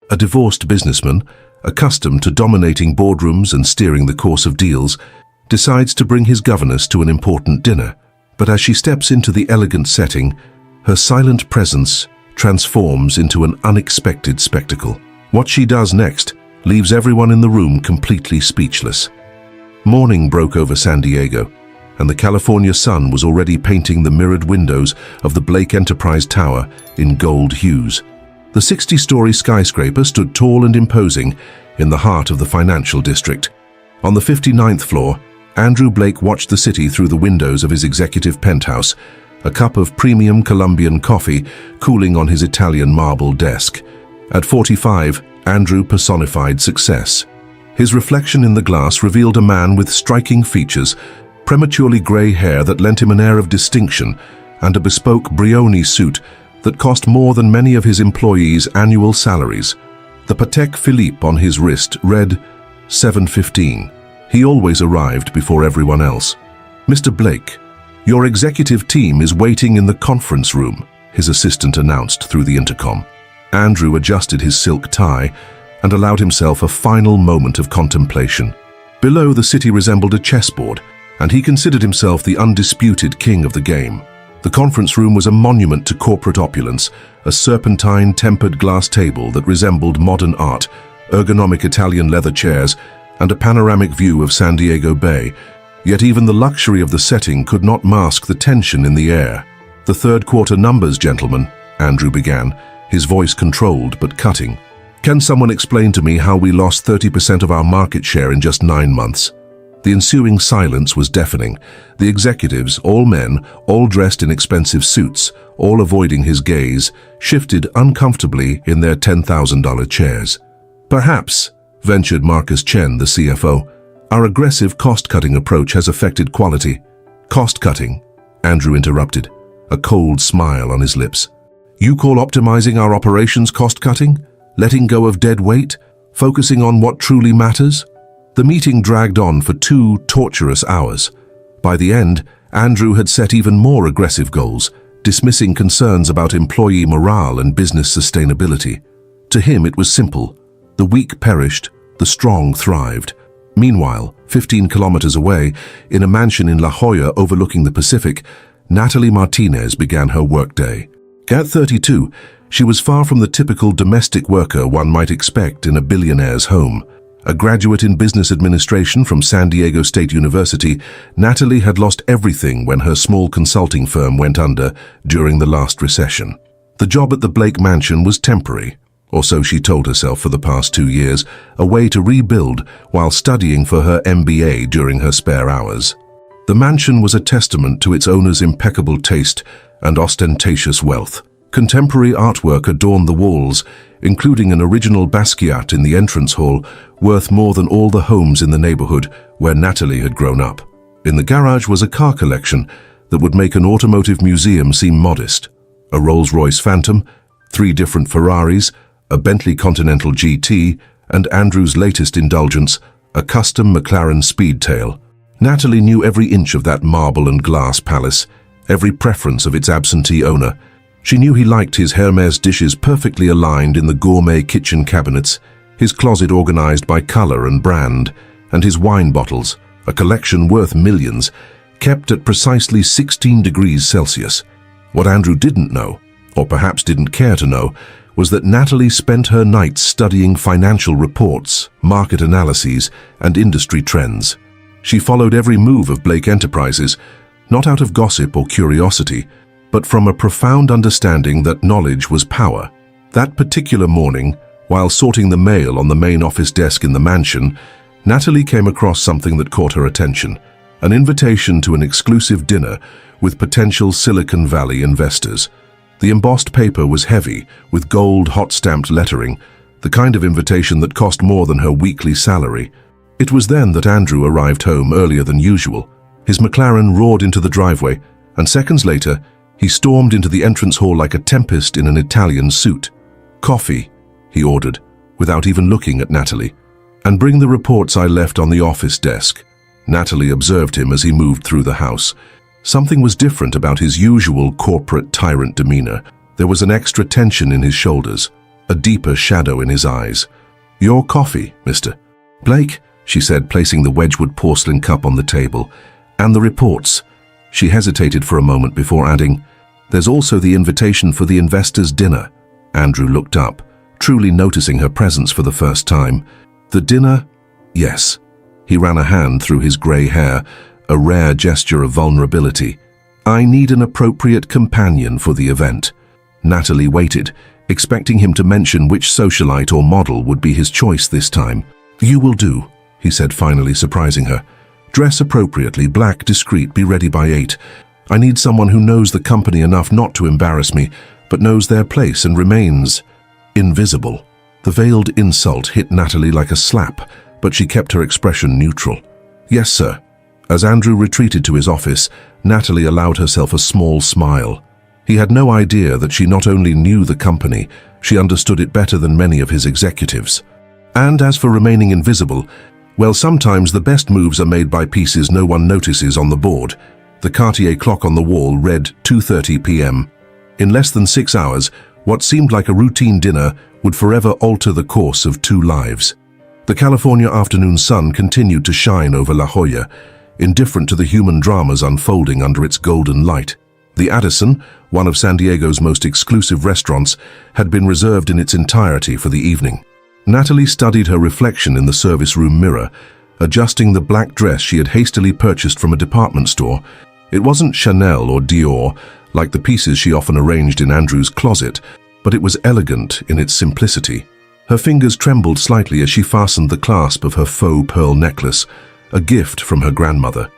A divorced businessman, accustomed to dominating boardrooms and steering the course of deals, decides to bring his governess to an important dinner. But as she steps into the elegant setting, her silent presence transforms into an unexpected spectacle. What she does next leaves everyone in the room completely speechless. Morning broke over San Diego, and the California sun was already painting the mirrored windows of the Blake Enterprise Tower in gold hues. The 60-story skyscraper stood tall and imposing in the heart of the financial district. On the 59th floor, Andrew Blake watched the city through the windows of his executive penthouse, a cup of premium Colombian coffee cooling on his Italian marble desk. At 45, Andrew personified success. His reflection in the glass revealed a man with striking features, prematurely grey hair that lent him an air of distinction, and a bespoke Brioni suit that cost more than many of his employees' annual salaries. The Patek Philippe on his wrist read 7:15. He always arrived before everyone else. "Mr. Blake, your executive team is waiting in the conference room," his assistant announced through the intercom. Andrew adjusted his silk tie and allowed himself a final moment of contemplation. Below, the city resembled a chessboard, and he considered himself the undisputed king of the game. The conference room was a monument to corporate opulence, a serpentine tempered glass table that resembled modern art, ergonomic Italian leather chairs, and a panoramic view of San Diego Bay. Yet even the luxury of the setting could not mask the tension in the air. "The third quarter numbers, gentlemen," Andrew began, his voice controlled but cutting. "Can someone explain to me how we lost 30% of our market share in just 9 months? The ensuing silence was deafening. The executives, all men, all dressed in expensive suits, all avoiding his gaze, shifted uncomfortably in their $10,000 chairs. "Perhaps," ventured Marcus Chen, the CFO, "our aggressive cost-cutting approach has affected quality." "Cost-cutting?" Andrew interrupted, a cold smile on his lips. "You call optimizing our operations cost-cutting? Letting go of dead weight? Focusing on what truly matters?" The meeting dragged on for 2 torturous hours. By the end, Andrew had set even more aggressive goals, dismissing concerns about employee morale and business sustainability. To him, it was simple. The weak perished, the strong thrived. Meanwhile, 15 kilometers away, in a mansion in La Jolla overlooking the Pacific, Natalie Martinez began her workday. At 32, she was far from the typical domestic worker one might expect in a billionaire's home. A graduate in business administration from San Diego State University, Natalie had lost everything when her small consulting firm went under during the last recession. The job at the Blake mansion was temporary, or so she told herself for the past 2 years, a way to rebuild while studying for her MBA during her spare hours. The mansion was a testament to its owner's impeccable taste and ostentatious wealth. Contemporary artwork adorned the walls, including an original Basquiat in the entrance hall, worth more than all the homes in the neighborhood where Natalie had grown up. In the garage was a car collection that would make an automotive museum seem modest. A Rolls-Royce Phantom, 3 different Ferraris, a Bentley Continental GT, and Andrew's latest indulgence, a custom McLaren Speedtail. Natalie knew every inch of that marble and glass palace, every preference of its absentee owner. She knew he liked his Hermes dishes perfectly aligned in the gourmet kitchen cabinets, his closet organized by color and brand, and his wine bottles, a collection worth millions, kept at precisely 16 degrees Celsius. What Andrew didn't know, or perhaps didn't care to know, was that Natalie spent her nights studying financial reports, market analyses, and industry trends. She followed every move of Blake Enterprises, not out of gossip or curiosity, but from a profound understanding that knowledge was power. That particular morning, while sorting the mail on the main office desk in the mansion, Natalie came across something that caught her attention, an invitation to an exclusive dinner with potential Silicon Valley investors. The embossed paper was heavy, with gold hot-stamped lettering, the kind of invitation that cost more than her weekly salary. It was then that Andrew arrived home earlier than usual. His McLaren roared into the driveway, and seconds later, he stormed into the entrance hall like a tempest in an Italian suit. "Coffee," he ordered, without even looking at Natalie. "And bring the reports I left on the office desk." Natalie observed him as he moved through the house. Something was different about his usual corporate tyrant demeanor. There was an extra tension in his shoulders. a deeper shadow in his eyes. "Your coffee, Mr. Blake," she said, placing the Wedgwood porcelain cup on the table. "And the reports." She hesitated for a moment before adding, "There's also the invitation for the investors' dinner." Andrew looked up, truly noticing her presence for the first time. "The dinner?" "Yes." He ran a hand through his grey hair, a rare gesture of vulnerability. "I need an appropriate companion for the event." Natalie waited, expecting him to mention which socialite or model would be his choice this time. "You will do," he said, finally surprising her. "Dress appropriately, black, discreet, be ready by 8. I need someone who knows the company enough not to embarrass me, but knows their place and remains invisible." The veiled insult hit Natalie like a slap, but she kept her expression neutral. "Yes, sir." As Andrew retreated to his office, Natalie allowed herself a small smile. He had no idea that she not only knew the company, she understood it better than many of his executives. And as for remaining invisible, well, sometimes the best moves are made by pieces no one notices on the board. The Cartier clock on the wall read 2:30 p.m. In less than 6 hours, what seemed like a routine dinner would forever alter the course of 2 lives. The California afternoon sun continued to shine over La Jolla, indifferent to the human dramas unfolding under its golden light. The Addison, one of San Diego's most exclusive restaurants, had been reserved in its entirety for the evening. Natalie studied her reflection in the service room mirror, adjusting the black dress she had hastily purchased from a department store. It wasn't Chanel or Dior, like the pieces she often arranged in Andrew's closet, but it was elegant in its simplicity. Her fingers trembled slightly as she fastened the clasp of her faux pearl necklace, a gift from her grandmother.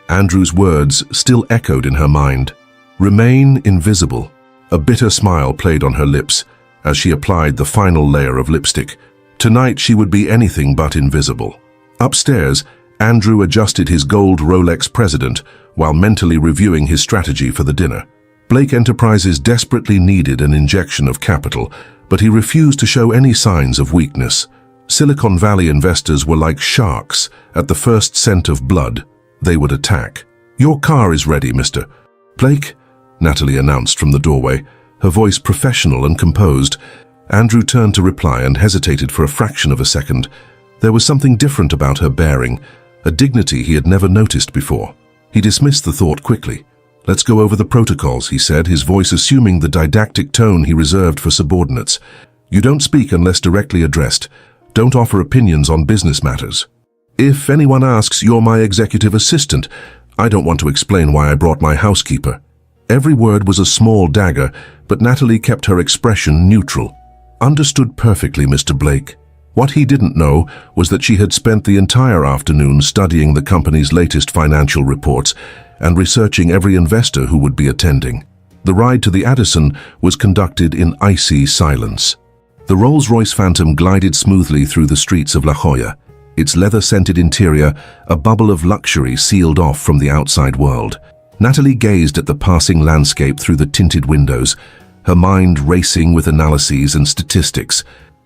Andrew's words still echoed in her mind. "Remain invisible." A bitter smile played on her lips as she applied the final layer of lipstick. Tonight she would be anything but invisible. Upstairs, Andrew adjusted his gold Rolex President while mentally reviewing his strategy for the dinner. Blake Enterprises desperately needed an injection of capital, but he refused to show any signs of weakness. Silicon Valley investors were like sharks. At the first scent of blood, they would attack. "Your car is ready, Mr. Blake," Natalie announced from the doorway, her voice professional and composed. Andrew turned to reply and hesitated for a fraction of a second. There was something different about her bearing, a dignity he had never noticed before. He dismissed the thought quickly. "Let's go over the protocols," he said, his voice assuming the didactic tone he reserved for subordinates. "You don't speak unless directly addressed. Don't offer opinions on business matters. If anyone asks, you're my executive assistant. I don't want to explain why I brought my housekeeper." Every word was a small dagger, but Natalie kept her expression neutral. "Understood perfectly, Mr. Blake." What he didn't know was that she had spent the entire afternoon studying the company's latest financial reports and researching every investor who would be attending. The ride to the Addison was conducted in icy silence. The Rolls-Royce Phantom glided smoothly through the streets of La Jolla, its leather-scented interior a bubble of luxury sealed off from the outside world. Natalie gazed at the passing landscape through the tinted windows, her mind racing with analyses and statistics.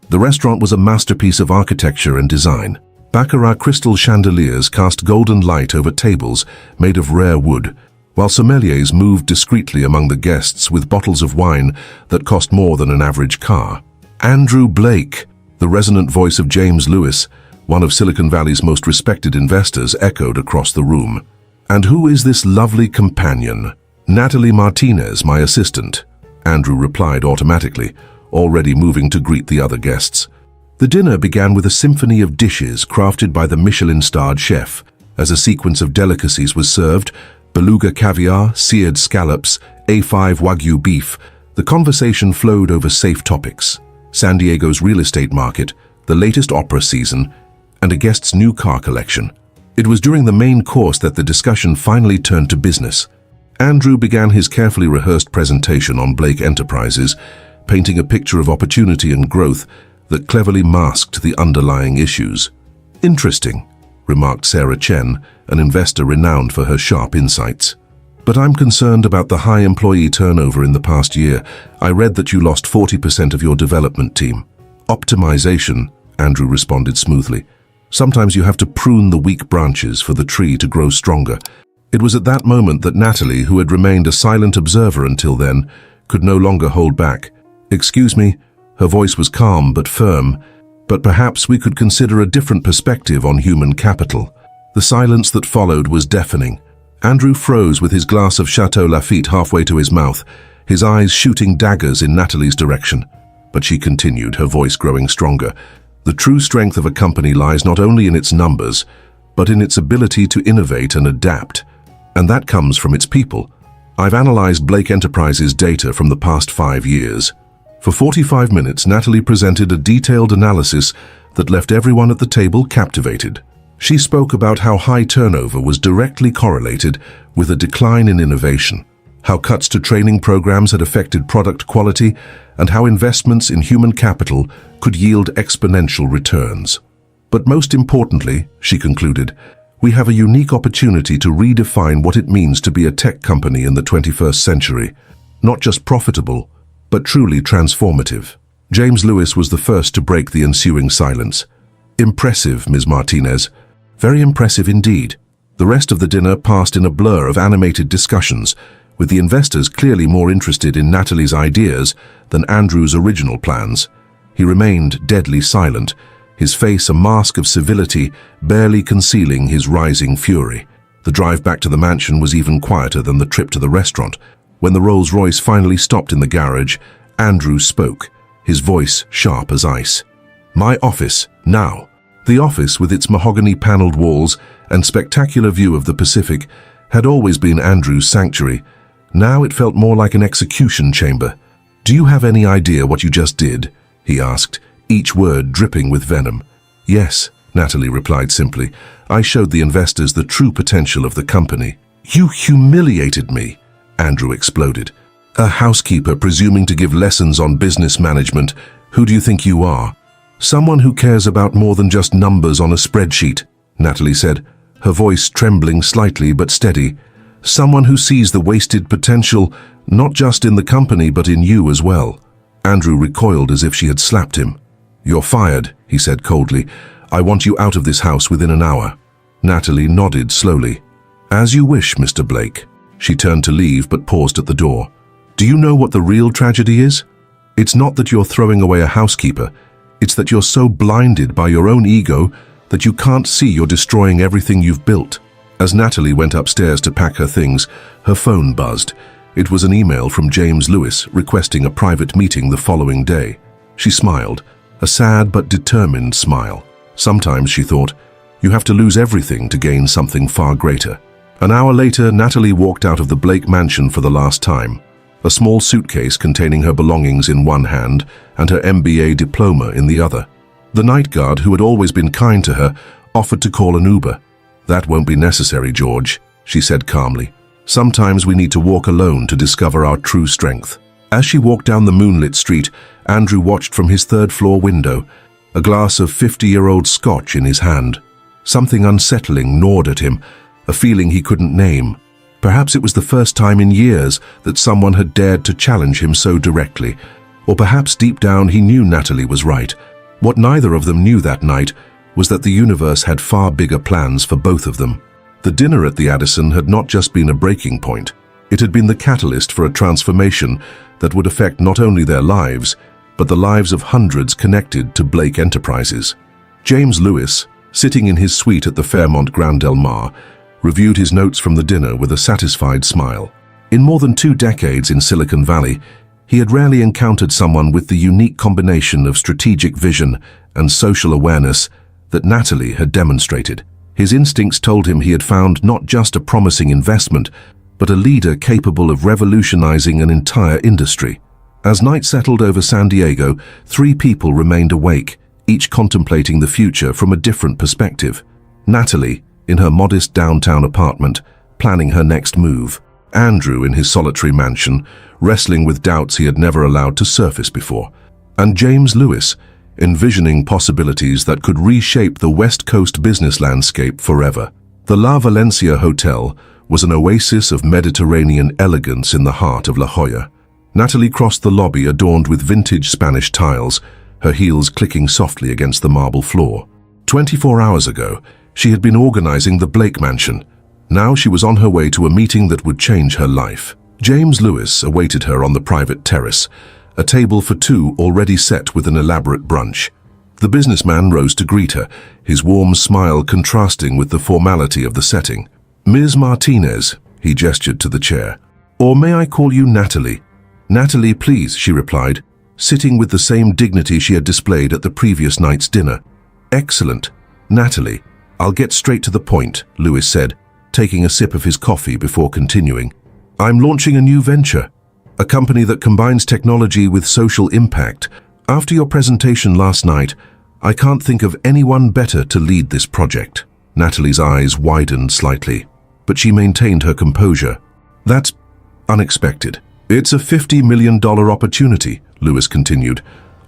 The restaurant was a masterpiece of architecture and design. Baccarat crystal chandeliers cast golden light over tables made of rare wood, while sommeliers moved discreetly among the guests with bottles of wine that cost more than an average car. Andrew Blake, the resonant voice of James Lewis, one of Silicon Valley's most respected investors, echoed across the room. "And who is this lovely companion?" "Natalie Martinez, my assistant," Andrew replied automatically, already moving to greet the other guests. The dinner began with a symphony of dishes crafted by the Michelin-starred chef. As a sequence of delicacies was served, beluga caviar, seared scallops, A5 Wagyu beef, the conversation flowed over safe topics. San Diego's real estate market, the latest opera season, and a guest's new car collection. It was during the main course that the discussion finally turned to business. Andrew began his carefully rehearsed presentation on Blake Enterprises, painting a picture of opportunity and growth that cleverly masked the underlying issues. "Interesting," remarked Sarah Chen, an investor renowned for her sharp insights. "But I'm concerned about the high employee turnover in the past year. I read that you lost 40% of your development team." "Optimization," Andrew responded smoothly. "Sometimes you have to prune the weak branches for the tree to grow stronger." It was at that moment that Natalie, who had remained a silent observer until then, could no longer hold back. "Excuse me," Her voice was calm but firm. "But perhaps we could consider a different perspective on human capital." The silence that followed was deafening. Andrew froze with his glass of Chateau Lafite halfway to his mouth, his eyes shooting daggers in Natalie's direction. But she continued, her voice growing stronger. "The true strength of a company lies not only in its numbers, but in its ability to innovate and adapt. And that comes from its people. I've analyzed Blake Enterprises' data from the past 5 years." For 45 minutes, Natalie presented a detailed analysis that left everyone at the table captivated. She spoke about how high turnover was directly correlated with a decline in innovation, how cuts to training programs had affected product quality, and how investments in human capital could yield exponential returns. "But most importantly," she concluded, "we have a unique opportunity to redefine what it means to be a tech company in the 21st century, not just profitable, but truly transformative." James Lewis was the first to break the ensuing silence. "Impressive, Ms. Martinez. Very impressive indeed." The rest of the dinner passed in a blur of animated discussions, with the investors clearly more interested in Natalie's ideas than Andrew's original plans. He remained deadly silent, his face a mask of civility, barely concealing his rising fury. The drive back to the mansion was even quieter than the trip to the restaurant. When the Rolls-Royce finally stopped in the garage, Andrew spoke, his voice sharp as ice. "My office, now." The office, with its mahogany-paneled walls and spectacular view of the Pacific, had always been Andrew's sanctuary. Now it felt more like an execution chamber. "Do you have any idea what you just did?" he asked, each word dripping with venom. "Yes," Natalie replied simply. "I showed the investors the true potential of the company." "You humiliated me," Andrew exploded. "A housekeeper presuming to give lessons on business management. Who do you think you are?" "Someone who cares about more than just numbers on a spreadsheet," Natalie said, her voice trembling slightly but steady. "Someone who sees the wasted potential, not just in the company but in you as well." Andrew recoiled as if she had slapped him. "You're fired," he said coldly. "I want you out of this house within an hour." Natalie nodded slowly. "As you wish, Mr. Blake." She turned to leave but paused at the door. "Do you know what the real tragedy is? It's not that you're throwing away a housekeeper. It's that you're so blinded by your own ego that you can't see you're destroying everything you've built." As Natalie went upstairs to pack her things, her phone buzzed. It was an email from James Lewis requesting a private meeting the following day. She smiled, a sad but determined smile. Sometimes, she thought, you have to lose everything to gain something far greater. An hour later, Natalie walked out of the Blake mansion for the last time, a small suitcase containing her belongings in one hand and her MBA diploma in the other. The night guard, who had always been kind to her, offered to call an Uber. "That won't be necessary, George," she said calmly. "Sometimes we need to walk alone to discover our true strength." As she walked down the moonlit street, Andrew watched from his third-floor window, a glass of 50-year-old scotch in his hand. Something unsettling gnawed at him, a feeling he couldn't name. Perhaps it was the first time in years that someone had dared to challenge him so directly. Or perhaps deep down he knew Natalie was right. What neither of them knew that night was that the universe had far bigger plans for both of them. The dinner at the Addison had not just been a breaking point. It had been the catalyst for a transformation that would affect not only their lives, but the lives of hundreds connected to Blake Enterprises. James Lewis, sitting in his suite at the Fairmont Grand Del Mar, reviewed his notes from the dinner with a satisfied smile. In more than 2 decades in Silicon Valley, he had rarely encountered someone with the unique combination of strategic vision and social awareness that Natalie had demonstrated. His instincts told him he had found not just a promising investment, but a leader capable of revolutionizing an entire industry. As night settled over San Diego, 3 people remained awake, each contemplating the future from a different perspective. Natalie, in her modest downtown apartment, planning her next move. Andrew in his solitary mansion, wrestling with doubts he had never allowed to surface before. And James Lewis, envisioning possibilities that could reshape the West Coast business landscape forever. The La Valencia Hotel was an oasis of Mediterranean elegance in the heart of La Jolla. Natalie crossed the lobby adorned with vintage Spanish tiles, her heels clicking softly against the marble floor. 24 hours ago, she had been organizing the Blake mansion. Now she was on her way to a meeting that would change her life. James Lewis awaited her on the private terrace, a table for two already set with an elaborate brunch. The businessman rose to greet her, his warm smile contrasting with the formality of the setting. "Ms. Martinez," he gestured to the chair. "Or may I call you Natalie?" "Natalie, please," she replied, sitting with the same dignity she had displayed at the previous night's dinner. "Excellent. Natalie, I'll get straight to the point," Lewis said, taking a sip of his coffee before continuing. "I'm launching a new venture, a company that combines technology with social impact. After your presentation last night, I can't think of anyone better to lead this project." Natalie's eyes widened slightly, but she maintained her composure. "That's unexpected. It's a $50 million opportunity," Lewis continued.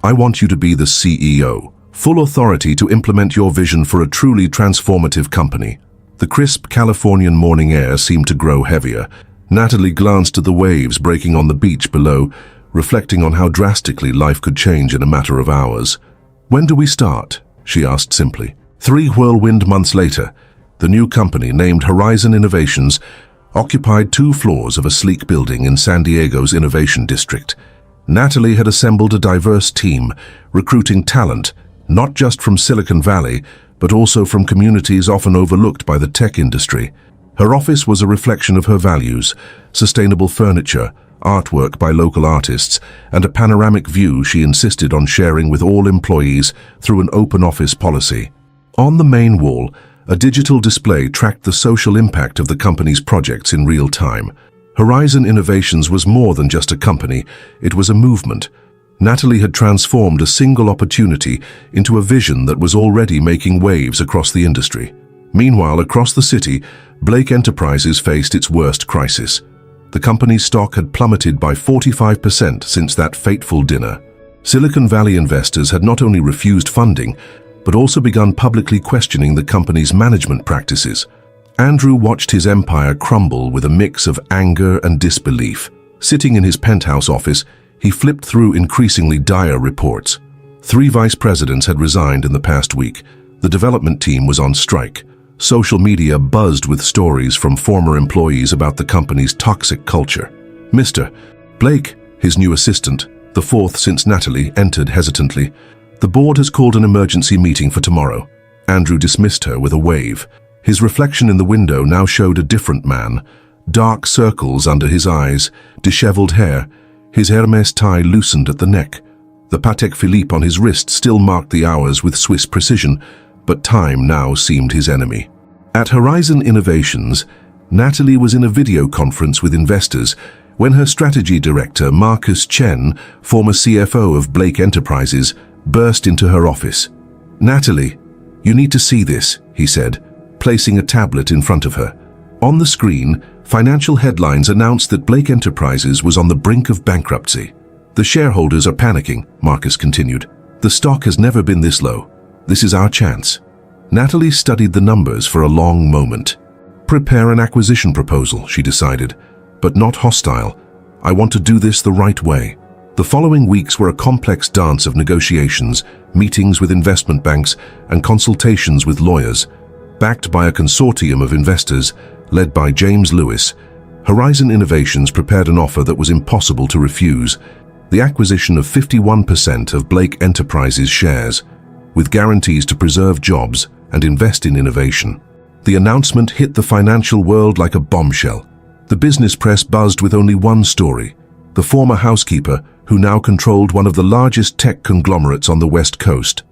"I want you to be the CEO, full authority to implement your vision for a truly transformative company." The crisp Californian morning air seemed to grow heavier. Natalie glanced at the waves breaking on the beach below, reflecting on how drastically life could change in a matter of hours. "When do we start?" she asked simply. 3 whirlwind months later, the new company, named Horizon Innovations, occupied 2 floors of a sleek building in San Diego's Innovation District. Natalie had assembled a diverse team, recruiting talent, not just from Silicon Valley, but also from communities often overlooked by the tech industry. Her office was a reflection of her values: sustainable furniture, artwork by local artists, and a panoramic view she insisted on sharing with all employees through an open office policy. On the main wall, a digital display tracked the social impact of the company's projects in real time. Horizon Innovations was more than just a company, it was a movement. Natalie had transformed a single opportunity into a vision that was already making waves across the industry. Meanwhile, across the city, Blake Enterprises faced its worst crisis. The company's stock had plummeted by 45% since that fateful dinner. Silicon Valley investors had not only refused funding, but also begun publicly questioning the company's management practices. Andrew watched his empire crumble with a mix of anger and disbelief. Sitting in his penthouse office, he flipped through increasingly dire reports. 3 vice presidents had resigned in the past week. The development team was on strike. Social media buzzed with stories from former employees about the company's toxic culture. Mr. Blake, his new assistant, the 4th since Natalie, entered hesitantly. "The board has called an emergency meeting for tomorrow." Andrew dismissed her with a wave. His reflection in the window now showed a different man. Dark circles under his eyes, disheveled hair, his Hermes tie loosened at the neck. The Patek Philippe on his wrist still marked the hours with Swiss precision, but time now seemed his enemy. At Horizon Innovations, Natalie was in a video conference with investors when her strategy director, Marcus Chen, former CFO of Blake Enterprises, burst into her office. "Natalie, you need to see this," he said, placing a tablet in front of her. On the screen, financial headlines announced that Blake Enterprises was on the brink of bankruptcy. "The shareholders are panicking," Marcus continued. "The stock has never been this low. This is our chance." Natalie studied the numbers for a long moment. "Prepare an acquisition proposal," she decided, "but not hostile. I want to do this the right way." The following weeks were a complex dance of negotiations, meetings with investment banks, and consultations with lawyers. Backed by a consortium of investors, led by James Lewis, Horizon Innovations prepared an offer that was impossible to refuse: the acquisition of 51% of Blake Enterprises shares, with guarantees to preserve jobs and invest in innovation. The announcement hit the financial world like a bombshell. The business press buzzed with only one story: the former housekeeper, who now controlled one of the largest tech conglomerates on the West Coast.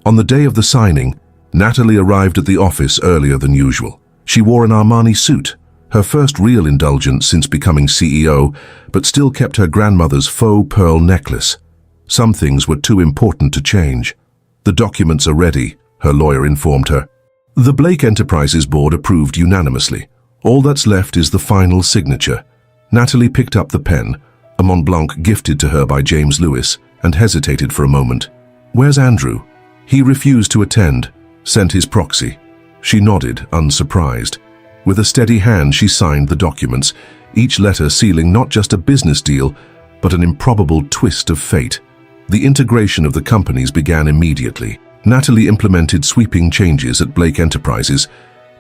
On the day of the signing, Natalie arrived at the office earlier than usual. She wore an Armani suit, her first real indulgence since becoming CEO, but still kept her grandmother's faux pearl necklace. Some things were too important to change. "The documents are ready," her lawyer informed her. The Blake Enterprises board approved unanimously. All that's left is the final signature. Natalie picked up the pen, a Mont Blanc gifted to her by James Lewis, and hesitated for a moment. "Where's Andrew?" "He refused to attend, sent his proxy." She nodded, unsurprised. With a steady hand, she signed the documents, each letter sealing not just a business deal, but an improbable twist of fate. The integration of the companies began immediately. Natalie implemented sweeping changes at Blake Enterprises: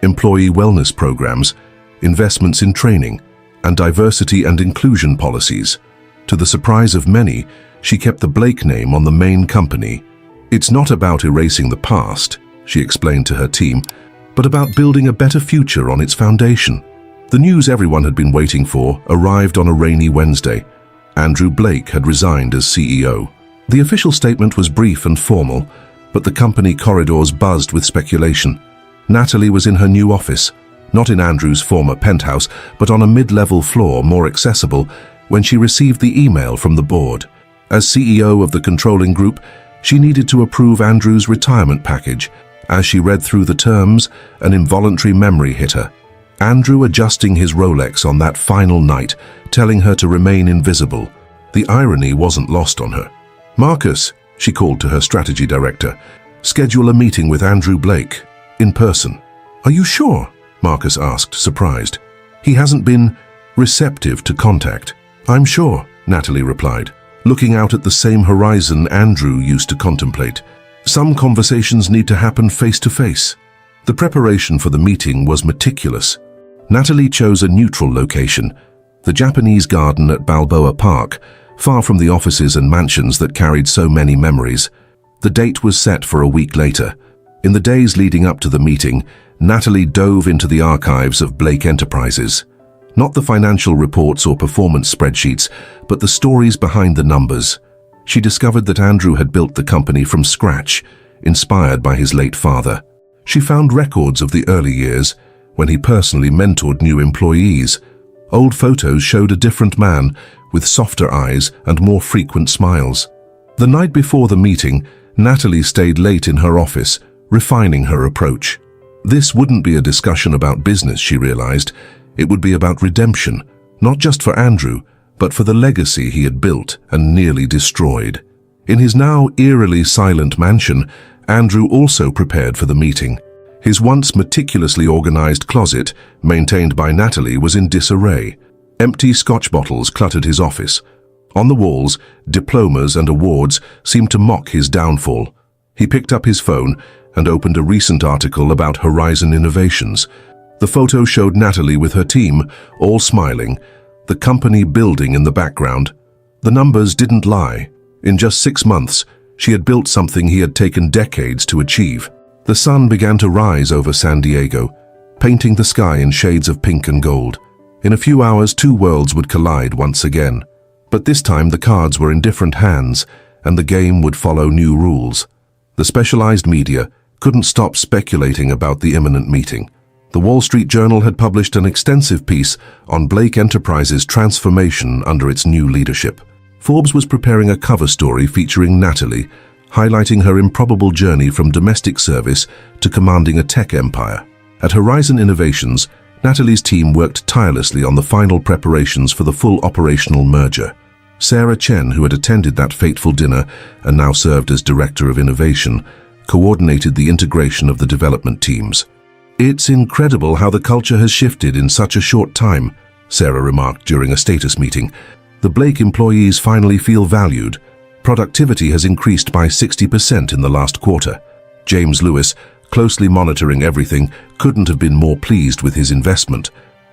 employee wellness programs, investments in training, and diversity and inclusion policies. To the surprise of many, she kept the Blake name on the main company. "It's not about erasing the past," she explained to her team, "but about building a better future on its foundation." The news everyone had been waiting for arrived on a rainy Wednesday. Andrew Blake had resigned as CEO. The official statement was brief and formal, but the company corridors buzzed with speculation. Natalie was in her new office, not in Andrew's former penthouse, but on a mid-level floor more accessible, when she received the email from the board. As CEO of the controlling group, she needed to approve Andrew's retirement package. As she read through the terms, an involuntary memory hit her. Andrew adjusting his Rolex on that final night, telling her to remain invisible. The irony wasn't lost on her. "Marcus," she called to her strategy director, "schedule a meeting with Andrew Blake, in person." "Are you sure?" Marcus asked, surprised. "He hasn't been receptive to contact." "I'm sure," Natalie replied, looking out at the same horizon Andrew used to contemplate. "Some conversations need to happen face to face." The preparation for the meeting was meticulous. Natalie chose a neutral location, the Japanese garden at Balboa Park, far from the offices and mansions that carried so many memories. The date was set for a week later. In the days leading up to the meeting, Natalie dove into the archives of Blake Enterprises. Not the financial reports or performance spreadsheets, but the stories behind the numbers. She discovered that Andrew had built the company from scratch, inspired by his late father. She found records of the early years, when he personally mentored new employees. Old photos showed a different man, with softer eyes and more frequent smiles. The night before the meeting, Natalie stayed late in her office, refining her approach. This wouldn't be a discussion about business, she realized. It would be about redemption, not just for Andrew, but for the legacy he had built and nearly destroyed. In his now eerily silent mansion, Andrew also prepared for the meeting. His once meticulously organized closet, maintained by Natalie, was in disarray. Empty scotch bottles cluttered his office. On the walls, diplomas and awards seemed to mock his downfall. He picked up his phone and opened a recent article about Horizon Innovations. The photo showed Natalie with her team, all smiling, the company building in the background. The numbers didn't lie. In just 6 months, she had built something he had taken decades to achieve. The sun began to rise over San Diego, painting the sky in shades of pink and gold. In a few hours, two worlds would collide once again. But this time the cards were in different hands, and the game would follow new rules. The specialized media couldn't stop speculating about the imminent meeting. The Wall Street Journal had published an extensive piece on Blake Enterprises' transformation under its new leadership. Forbes was preparing a cover story featuring Natalie, highlighting her improbable journey from domestic service to commanding a tech empire. At Horizon Innovations, Natalie's team worked tirelessly on the final preparations for the full operational merger. Sarah Chen, who had attended that fateful dinner and now served as Director of Innovation, coordinated the integration of the development teams. "It's incredible how the culture has shifted in such a short time," Sarah remarked during a status meeting. "The Blake employees finally feel valued. Productivity has increased by 60% in the last quarter." James Lewis, closely monitoring everything, couldn't have been more pleased with his investment.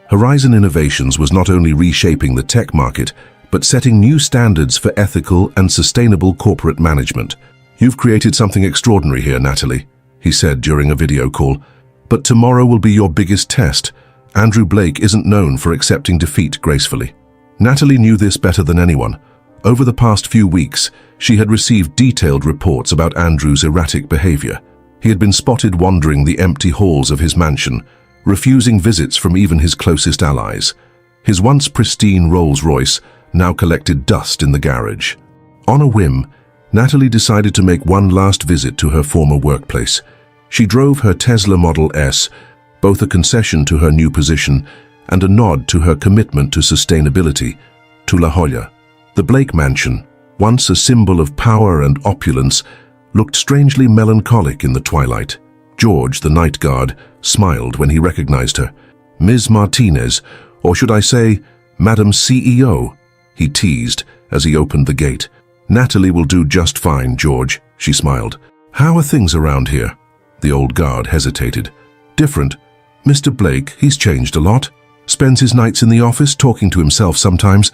Horizon Innovations was not only reshaping the tech market, but setting new standards for ethical and sustainable corporate management. "You've created something extraordinary here, Natalie," he said during a video call. "But tomorrow will be your biggest test. Andrew Blake isn't known for accepting defeat gracefully." Natalie knew this better than anyone. Over the past few weeks, she had received detailed reports about Andrew's erratic behavior. He had been spotted wandering the empty halls of his mansion, refusing visits from even his closest allies. His once pristine Rolls-Royce now collected dust in the garage. On a whim, Natalie decided to make one last visit to her former workplace. She drove her Tesla Model S, both a concession to her new position and a nod to her commitment to sustainability, to La Jolla. The Blake mansion, once a symbol of power and opulence, looked strangely melancholic in the twilight. George, the night guard, smiled when he recognized her. "Ms. Martinez, or should I say, Madam CEO?" he teased as he opened the gate. "Natalie will do just fine, George," she smiled. "How are things around here?" The old guard hesitated. "Different. Mr. Blake, he's changed a lot. Spends his nights in the office talking to himself sometimes.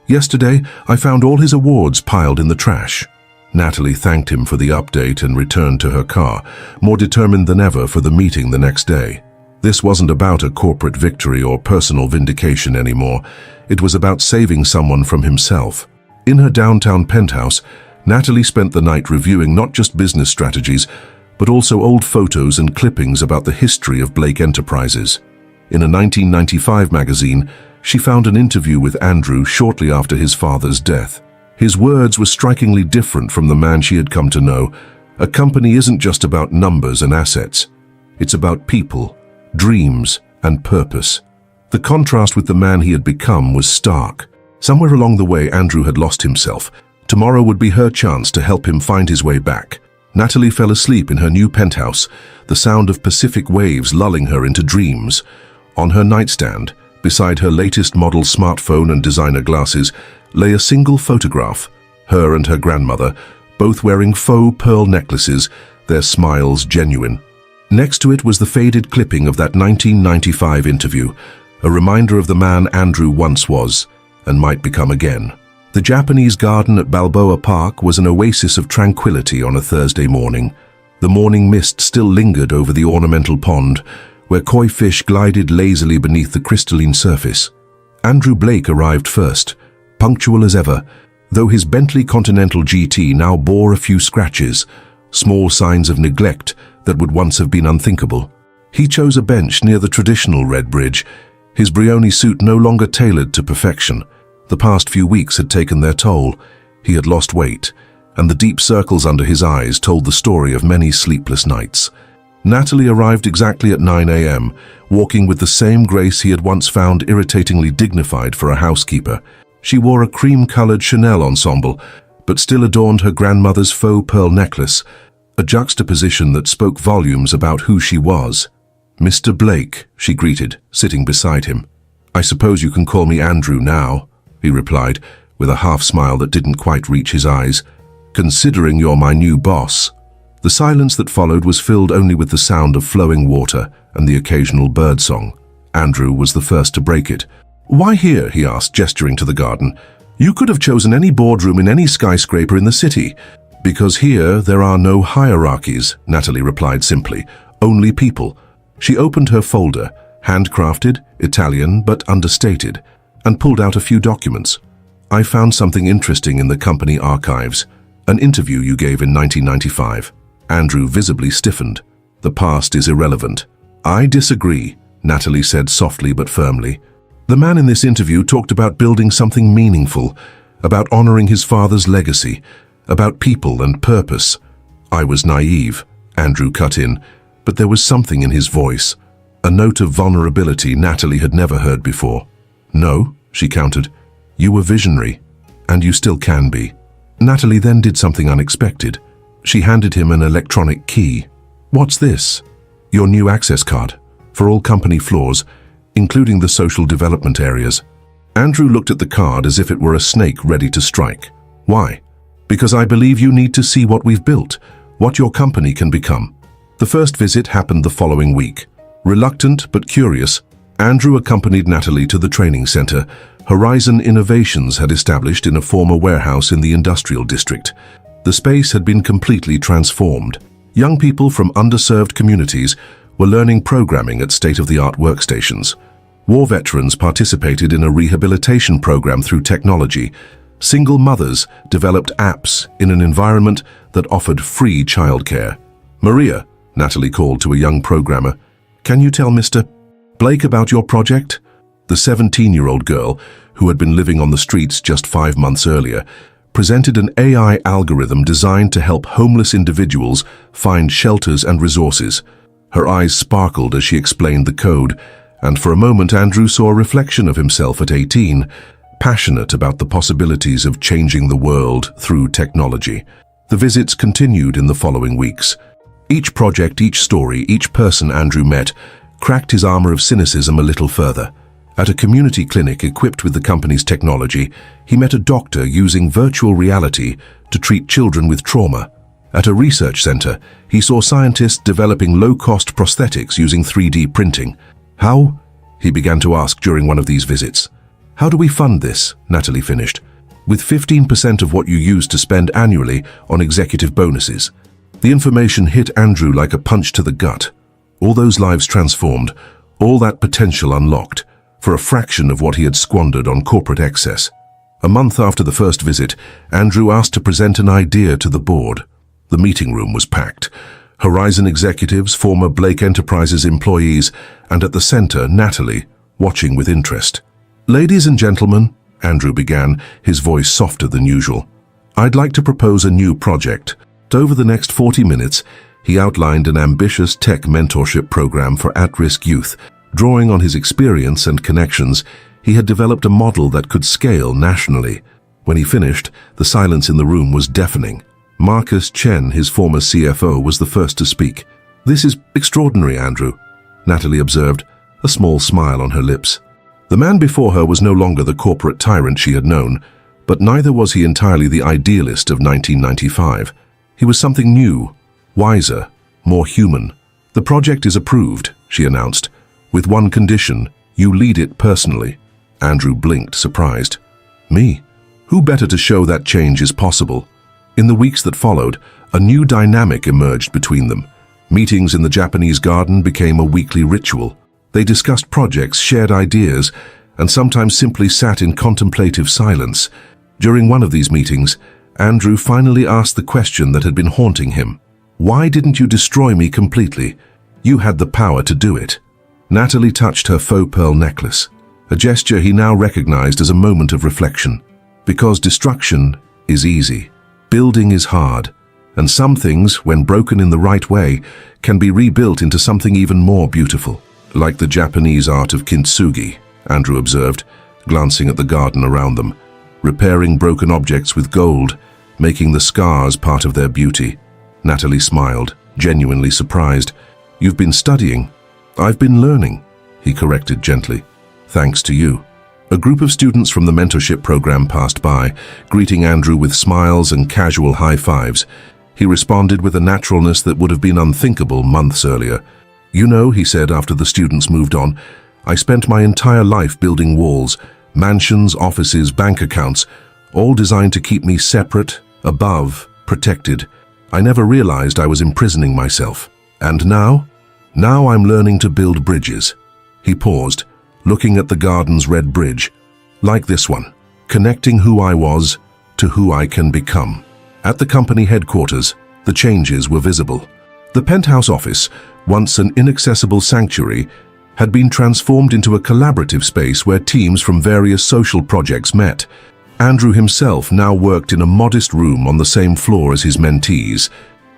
Yesterday, I found all his awards piled in the trash. Natalie thanked him for the update and returned to her car, more determined than ever for the meeting the next day. This wasn't about a corporate victory or personal vindication anymore. It was about saving someone from himself. In her downtown penthouse, Natalie spent the night reviewing not just business strategies, but also old photos and clippings about the history of Blake Enterprises. In a 1995 magazine, she found an interview with Andrew shortly after his father's death. His words were strikingly different from the man she had come to know. A company isn't just about numbers and assets. It's about people, dreams, and purpose. The contrast with the man he had become was stark. Somewhere along the way, Andrew had lost himself. Tomorrow would be her chance to help him find his way back. Natalie fell asleep in her new penthouse, the sound of Pacific waves lulling her into dreams. On her nightstand, beside her latest model smartphone and designer glasses, lay a single photograph, her and her grandmother, both wearing faux pearl necklaces, their smiles genuine. Next to it was the faded clipping of that 1995 interview, a reminder of the man Andrew once was, and might become again. The Japanese garden at Balboa Park was an oasis of tranquility on a Thursday morning. The morning mist still lingered over the ornamental pond, where koi fish glided lazily beneath the crystalline surface. Andrew Blake arrived first, punctual as ever, though his Bentley Continental GT now bore a few scratches, small signs of neglect that would once have been unthinkable. He chose a bench near the traditional red bridge, his Brioni suit no longer tailored to perfection. The past few weeks had taken their toll. He had lost weight, and the deep circles under his eyes told the story of many sleepless nights. Natalie arrived exactly at 9 a.m., walking with the same grace he had once found irritatingly dignified for a housekeeper. She wore a cream-colored Chanel ensemble, but still adorned her grandmother's faux pearl necklace, a juxtaposition that spoke volumes about who she was. "Mr. Blake," she greeted, sitting beside him. "I suppose you can call me Andrew now," he replied, with a half-smile that didn't quite reach his eyes. "Considering you're my new boss." The silence that followed was filled only with the sound of flowing water and the occasional birdsong. Andrew was the first to break it. "Why here?" he asked, gesturing to the garden. "You could have chosen any boardroom in any skyscraper in the city." "Because here there are no hierarchies," Natalie replied simply. "Only people." She opened her folder, handcrafted, Italian, but understated, and pulled out a few documents. "I found something interesting in the company archives. An interview you gave in 1995. Andrew visibly stiffened. "The past is irrelevant." "I disagree," Natalie said softly but firmly. "The man in this interview talked about building something meaningful, about honoring his father's legacy, about people and purpose." "I was naive," Andrew cut in, but there was something in his voice, a note of vulnerability Natalie had never heard before. "No," she countered. "You were visionary, and you still can be." Natalie then did something unexpected. She handed him an electronic key. "What's this?" "Your new access card, for all company floors, including the social development areas." Andrew looked at the card as if it were a snake ready to strike. "Why?" "Because I believe you need to see what we've built, what your company can become." The first visit happened the following week. Reluctant but curious, Andrew accompanied Natalie to the training center Horizon Innovations had established in a former warehouse in the industrial district. The space had been completely transformed. Young people from underserved communities were learning programming at state-of-the-art workstations. War veterans participated in a rehabilitation program through technology. Single mothers developed apps in an environment that offered free childcare. "Maria," Natalie called to a young programmer, "can you tell Mr. Blake about your project?" The 17-year-old girl, who had been living on the streets just 5 months earlier, presented an AI algorithm designed to help homeless individuals find shelters and resources. Her eyes sparkled as she explained the code, and for a moment Andrew saw a reflection of himself at 18, passionate about the possibilities of changing the world through technology. The visits continued in the following weeks. Each project, each story, each person Andrew met cracked his armor of cynicism a little further. At a community clinic equipped with the company's technology, he met a doctor using virtual reality to treat children with trauma. At a research center, he saw scientists developing low-cost prosthetics using 3D printing. How? He began to ask during one of these visits. How do we fund this? Natalie finished. With 15% of what you use to spend annually on executive bonuses. The information hit Andrew like a punch to the gut. All those lives transformed, all that potential unlocked, for a fraction of what he had squandered on corporate excess. A month after the first visit, Andrew asked to present an idea to the board. The meeting room was packed. Horizon executives, former Blake Enterprises employees, and at the center, Natalie, watching with interest. "Ladies and gentlemen," Andrew began, his voice softer than usual, "I'd like to propose a new project." Over the next 40 minutes, he outlined an ambitious tech mentorship program for at-risk youth. Drawing on his experience and connections, he had developed a model that could scale nationally. When he finished, the silence in the room was deafening. Marcus Chen, his former CFO, was the first to speak. "This is extraordinary, Andrew," Natalie observed, a small smile on her lips. The man before her was no longer the corporate tyrant she had known, but neither was he entirely the idealist of 1995. He was something new, wiser, more human. "The project is approved," she announced, "with one condition: you lead it personally." Andrew blinked, surprised. "Me? Who better to show that change is possible?" In the weeks that followed, a new dynamic emerged between them. Meetings in the Japanese garden became a weekly ritual. They discussed projects, shared ideas, and sometimes simply sat in contemplative silence. During one of these meetings, Andrew finally asked the question that had been haunting him. "Why didn't you destroy me completely? You had the power to do it." Natalie touched her faux pearl necklace, a gesture he now recognized as a moment of reflection. Because destruction is easy. Building is hard, and some things, when broken in the right way, can be rebuilt into something even more beautiful. "Like the Japanese art of kintsugi," Andrew observed, glancing at the garden around them. "Repairing broken objects with gold, making the scars part of their beauty." Natalie smiled, genuinely surprised. "You've been studying." "I've been learning," he corrected gently. "Thanks to you." A group of students from the mentorship program passed by, greeting Andrew with smiles and casual high fives. He responded with a naturalness that would have been unthinkable months earlier. "You know," he said after the students moved on, "I spent my entire life building walls, mansions, offices, bank accounts, all designed to keep me separate, above, protected. I never realized I was imprisoning myself. And now? Now I'm learning to build bridges." He paused, looking at the garden's red bridge. "Like this one, connecting who I was to who I can become." At the company headquarters, the changes were visible. The penthouse office, once an inaccessible sanctuary, had been transformed into a collaborative space where teams from various social projects met. Andrew himself now worked in a modest room on the same floor as his mentees.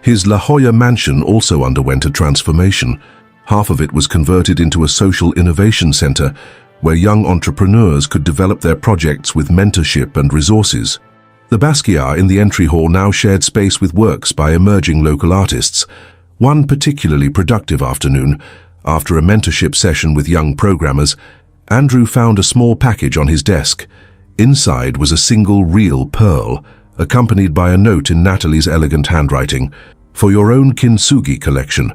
His La Jolla mansion also underwent a transformation. Half of it was converted into a social innovation center where young entrepreneurs could develop their projects with mentorship and resources. The Basquiat in the entry hall now shared space with works by emerging local artists. One particularly productive afternoon, after a mentorship session with young programmers, Andrew found a small package on his desk. Inside was a single real pearl, accompanied by a note in Natalie's elegant handwriting, "For your own kintsugi collection,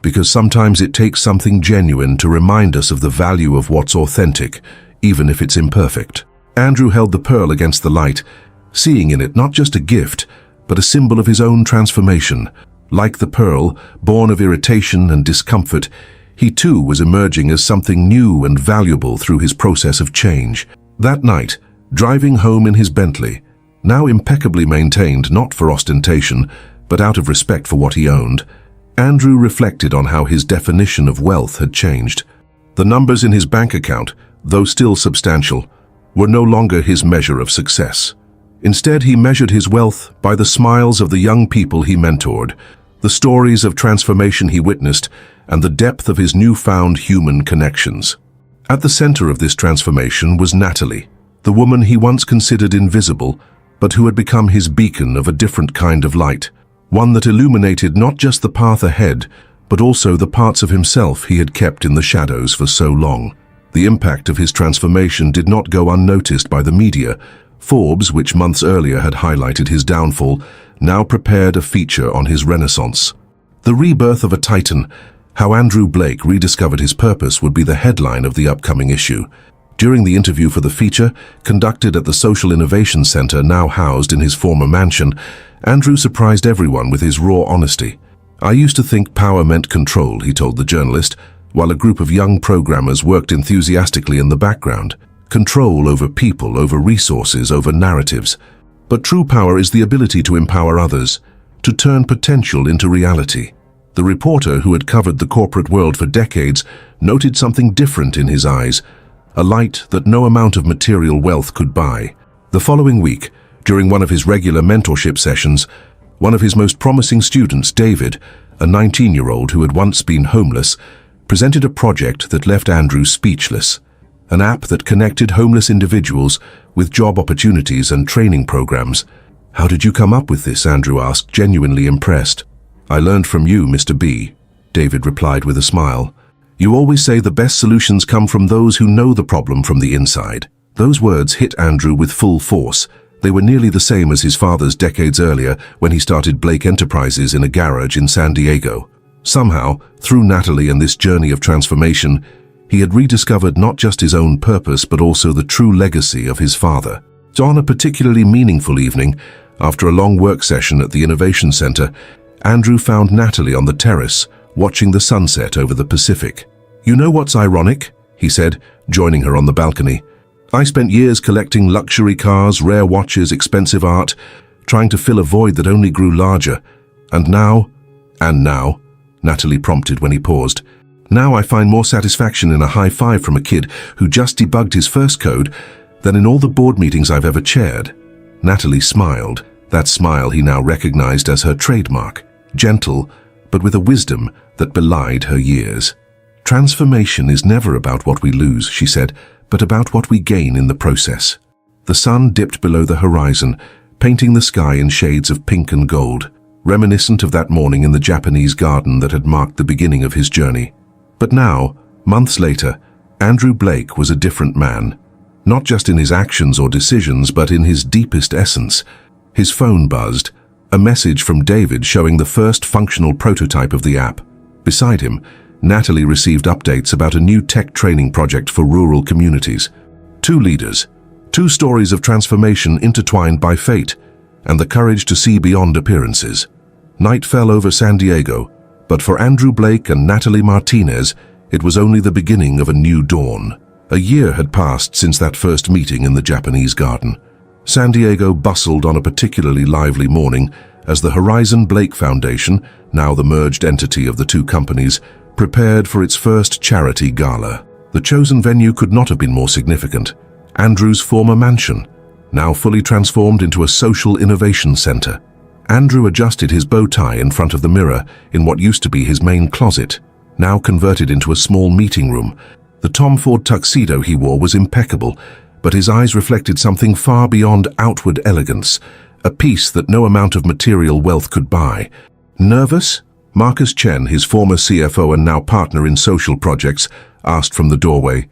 because sometimes it takes something genuine to remind us of the value of what's authentic, even if it's imperfect." Andrew held the pearl against the light, seeing in it not just a gift, but a symbol of his own transformation. Like the pearl, born of irritation and discomfort, he too was emerging as something new and valuable through his process of change. That night, driving home in his Bentley, now impeccably maintained not for ostentation, but out of respect for what he owned, Andrew reflected on how his definition of wealth had changed. The numbers in his bank account, though still substantial, were no longer his measure of success. Instead, he measured his wealth by the smiles of the young people he mentored, the stories of transformation he witnessed, and the depth of his newfound human connections. At the center of this transformation was Natalie, the woman he once considered invisible, but who had become his beacon of a different kind of light, one that illuminated not just the path ahead, but also the parts of himself he had kept in the shadows for so long. The impact of his transformation did not go unnoticed by the media. Forbes, which months earlier had highlighted his downfall, now prepared a feature on his renaissance. The rebirth of a titan, how Andrew Blake rediscovered his purpose, would be the headline of the upcoming issue. During the interview for the feature, conducted at the Social Innovation Center now housed in his former mansion, Andrew surprised everyone with his raw honesty. "I used to think power meant control," he told the journalist, while a group of young programmers worked enthusiastically in the background. "Control over people, over resources, over narratives. But true power is the ability to empower others, to turn potential into reality." The reporter, who had covered the corporate world for decades, noted something different in his eyes, a light that no amount of material wealth could buy. The following week, during one of his regular mentorship sessions, one of his most promising students, David, a 19-year-old who had once been homeless, presented a project that left Andrew speechless. An app that connected homeless individuals with job opportunities and training programs. "How did you come up with this?" Andrew asked, genuinely impressed. "I learned from you, Mr. B," David replied with a smile. "You always say the best solutions come from those who know the problem from the inside." Those words hit Andrew with full force. They were nearly the same as his father's decades earlier when he started Blake Enterprises in a garage in San Diego. Somehow, through Natalie and this journey of transformation, he had rediscovered not just his own purpose but also the true legacy of his father. So on a particularly meaningful evening, after a long work session at the Innovation Center, Andrew found Natalie on the terrace, watching the sunset over the Pacific. "You know what's ironic?" he said, joining her on the balcony. "I spent years collecting luxury cars, rare watches, expensive art, trying to fill a void that only grew larger. And now, Natalie prompted when he paused. "Now I find more satisfaction in a high five from a kid who just debugged his first code than in all the board meetings I've ever chaired." Natalie smiled, that smile he now recognized as her trademark, gentle, but with a wisdom that belied her years. "Transformation is never about what we lose," she said, "but about what we gain in the process." The sun dipped below the horizon, painting the sky in shades of pink and gold, reminiscent of that morning in the Japanese garden that had marked the beginning of his journey. But now, months later, Andrew Blake was a different man, not just in his actions or decisions, but in his deepest essence. His phone buzzed, a message from David showing the first functional prototype of the app. Beside him, Natalie received updates about a new tech training project for rural communities. Two leaders, two stories of transformation intertwined by fate, and the courage to see beyond appearances. Night fell over San Diego, but for Andrew Blake and Natalie Martinez, it was only the beginning of a new dawn. A year had passed since that first meeting in the Japanese garden. San Diego bustled on a particularly lively morning as the Horizon Blake Foundation, now the merged entity of the two companies, prepared for its first charity gala. The chosen venue could not have been more significant. Andrew's former mansion, now fully transformed into a social innovation center. Andrew adjusted his bow tie in front of the mirror in what used to be his main closet, now converted into a small meeting room. The Tom Ford tuxedo he wore was impeccable, but his eyes reflected something far beyond outward elegance, a peace that no amount of material wealth could buy. "Nervous?" Marcus Chen, his former CFO and now partner in social projects, asked from the doorway.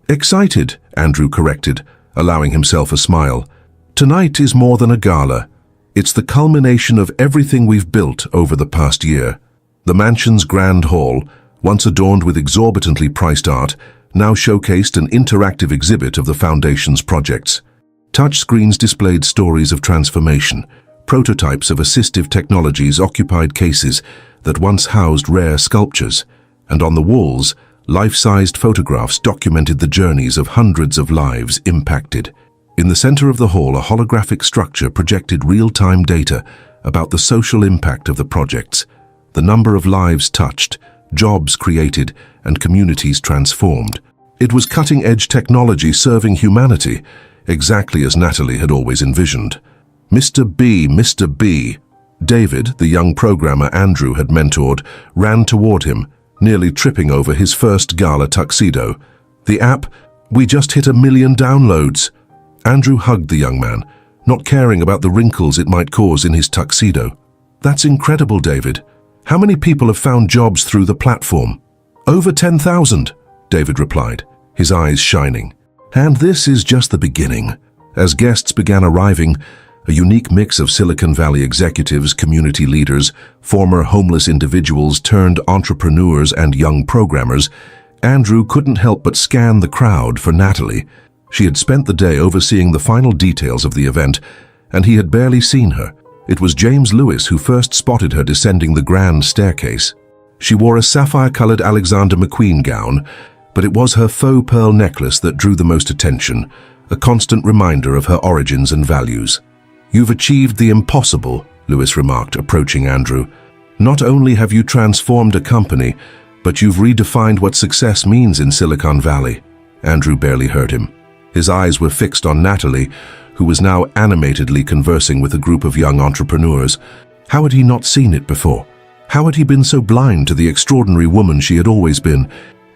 "Excited," Andrew corrected, allowing himself a smile. "Tonight is more than a gala. It's the culmination of everything we've built over the past year." The mansion's grand hall, once adorned with exorbitantly priced art, now showcased an interactive exhibit of the Foundation's projects. Touchscreens displayed stories of transformation. Prototypes of assistive technologies occupied cases that once housed rare sculptures, and on the walls, life-sized photographs documented the journeys of hundreds of lives impacted. In the center of the hall, a holographic structure projected real-time data about the social impact of the projects, the number of lives touched, jobs created, and communities transformed. It was cutting-edge technology serving humanity, exactly as Natalie had always envisioned. Mr. B, David, the young programmer Andrew had mentored, ran toward him, nearly tripping over his first gala tuxedo. "The app, we just hit 1 million downloads." Andrew hugged the young man, not caring about the wrinkles it might cause in his tuxedo. "That's incredible, David. How many people have found jobs through the platform?" "Over 10,000, David replied, his eyes shining. "And this is just the beginning." As guests began arriving, a unique mix of Silicon Valley executives, community leaders, former homeless individuals turned entrepreneurs and young programmers, Andrew couldn't help but scan the crowd for Natalie. She had spent the day overseeing the final details of the event, and he had barely seen her. It was James Lewis who first spotted her descending the grand staircase. She wore a sapphire-colored Alexander McQueen gown, but it was her faux pearl necklace that drew the most attention, a constant reminder of her origins and values. "You've achieved the impossible," Lewis remarked, approaching Andrew. "Not only have you transformed a company, but you've redefined what success means in Silicon Valley." Andrew barely heard him. His eyes were fixed on Natalie, who was now animatedly conversing with a group of young entrepreneurs. How had he not seen it before? How had he been so blind to the extraordinary woman she had always been?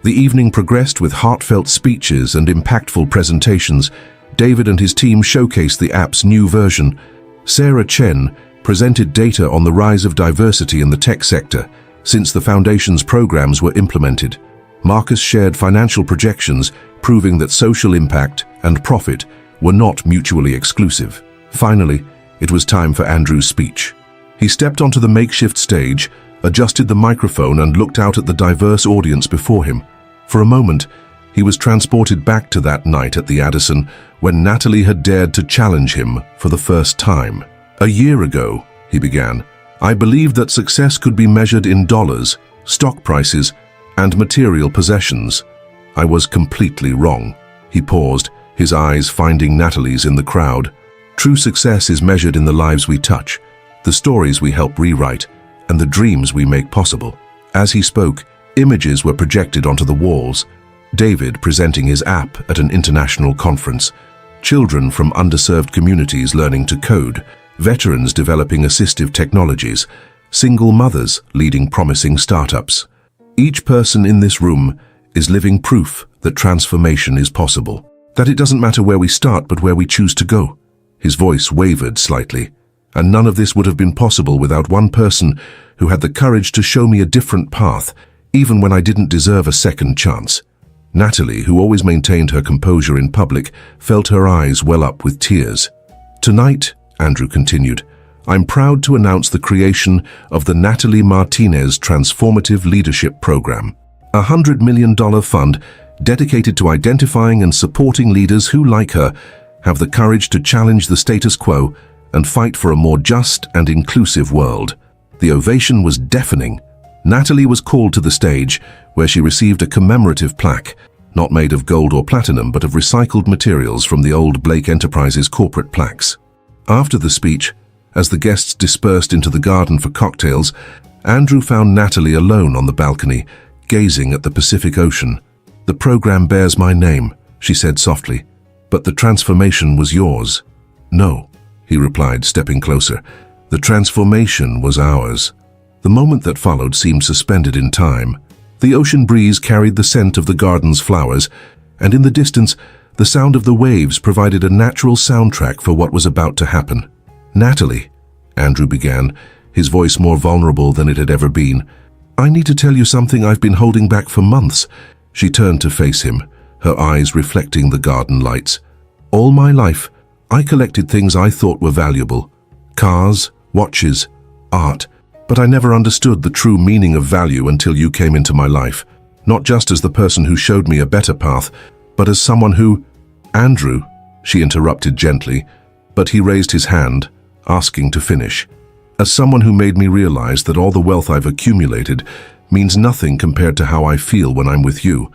The evening progressed with heartfelt speeches and impactful presentations. David and his team showcased the app's new version. Sarah Chen presented data on the rise of diversity in the tech sector since the Foundation's programs were implemented. Marcus shared financial projections proving that social impact and profit were not mutually exclusive. Finally, it was time for Andrew's speech. He stepped onto the makeshift stage, adjusted the microphone, and looked out at the diverse audience before him. For a moment, he was transported back to that night at the Addison when Natalie had dared to challenge him for the first time. "A year ago," he began, "I believed that success could be measured in dollars, stock prices, and material possessions. I was completely wrong." He paused, his eyes finding Natalie's in the crowd. "True success is measured in the lives we touch, the stories we help rewrite, and the dreams we make possible." As he spoke, images were projected onto the walls. David presenting his app at an international conference, children from underserved communities learning to code, veterans developing assistive technologies, single mothers leading promising startups. Each person in this room is living proof that transformation is possible, that it doesn't matter where we start but where we choose to go. His voice wavered slightly. "And none of this would have been possible without one person who had the courage to show me a different path, even when I didn't deserve a second chance." Natalie, who always maintained her composure in public, felt her eyes well up with tears. "Tonight," Andrew continued, "I'm proud to announce the creation of the Natalie Martinez Transformative Leadership Program, a $100 million fund dedicated to identifying and supporting leaders who, like her, have the courage to challenge the status quo and fight for a more just and inclusive world." The ovation was deafening. Natalie was called to the stage, where she received a commemorative plaque, not made of gold or platinum, but of recycled materials from the old Blake Enterprises corporate plaques. After the speech, as the guests dispersed into the garden for cocktails, Andrew found Natalie alone on the balcony, gazing at the Pacific Ocean. "The program bears my name," she said softly, "but the transformation was yours." "No," he replied, stepping closer. "The transformation was ours." The moment that followed seemed suspended in time. The ocean breeze carried the scent of the garden's flowers, and in the distance, the sound of the waves provided a natural soundtrack for what was about to happen. "Natalie," Andrew began, his voice more vulnerable than it had ever been, "I need to tell you something I've been holding back for months." She turned to face him, her eyes reflecting the garden lights. "All my life, I collected things I thought were valuable. Cars, watches, art. But I never understood the true meaning of value until you came into my life. Not just as the person who showed me a better path, but as someone who—" "Andrew," she interrupted gently, but he raised his hand, asking to finish. "As someone who made me realize that all the wealth I've accumulated means nothing compared to how I feel when I'm with you.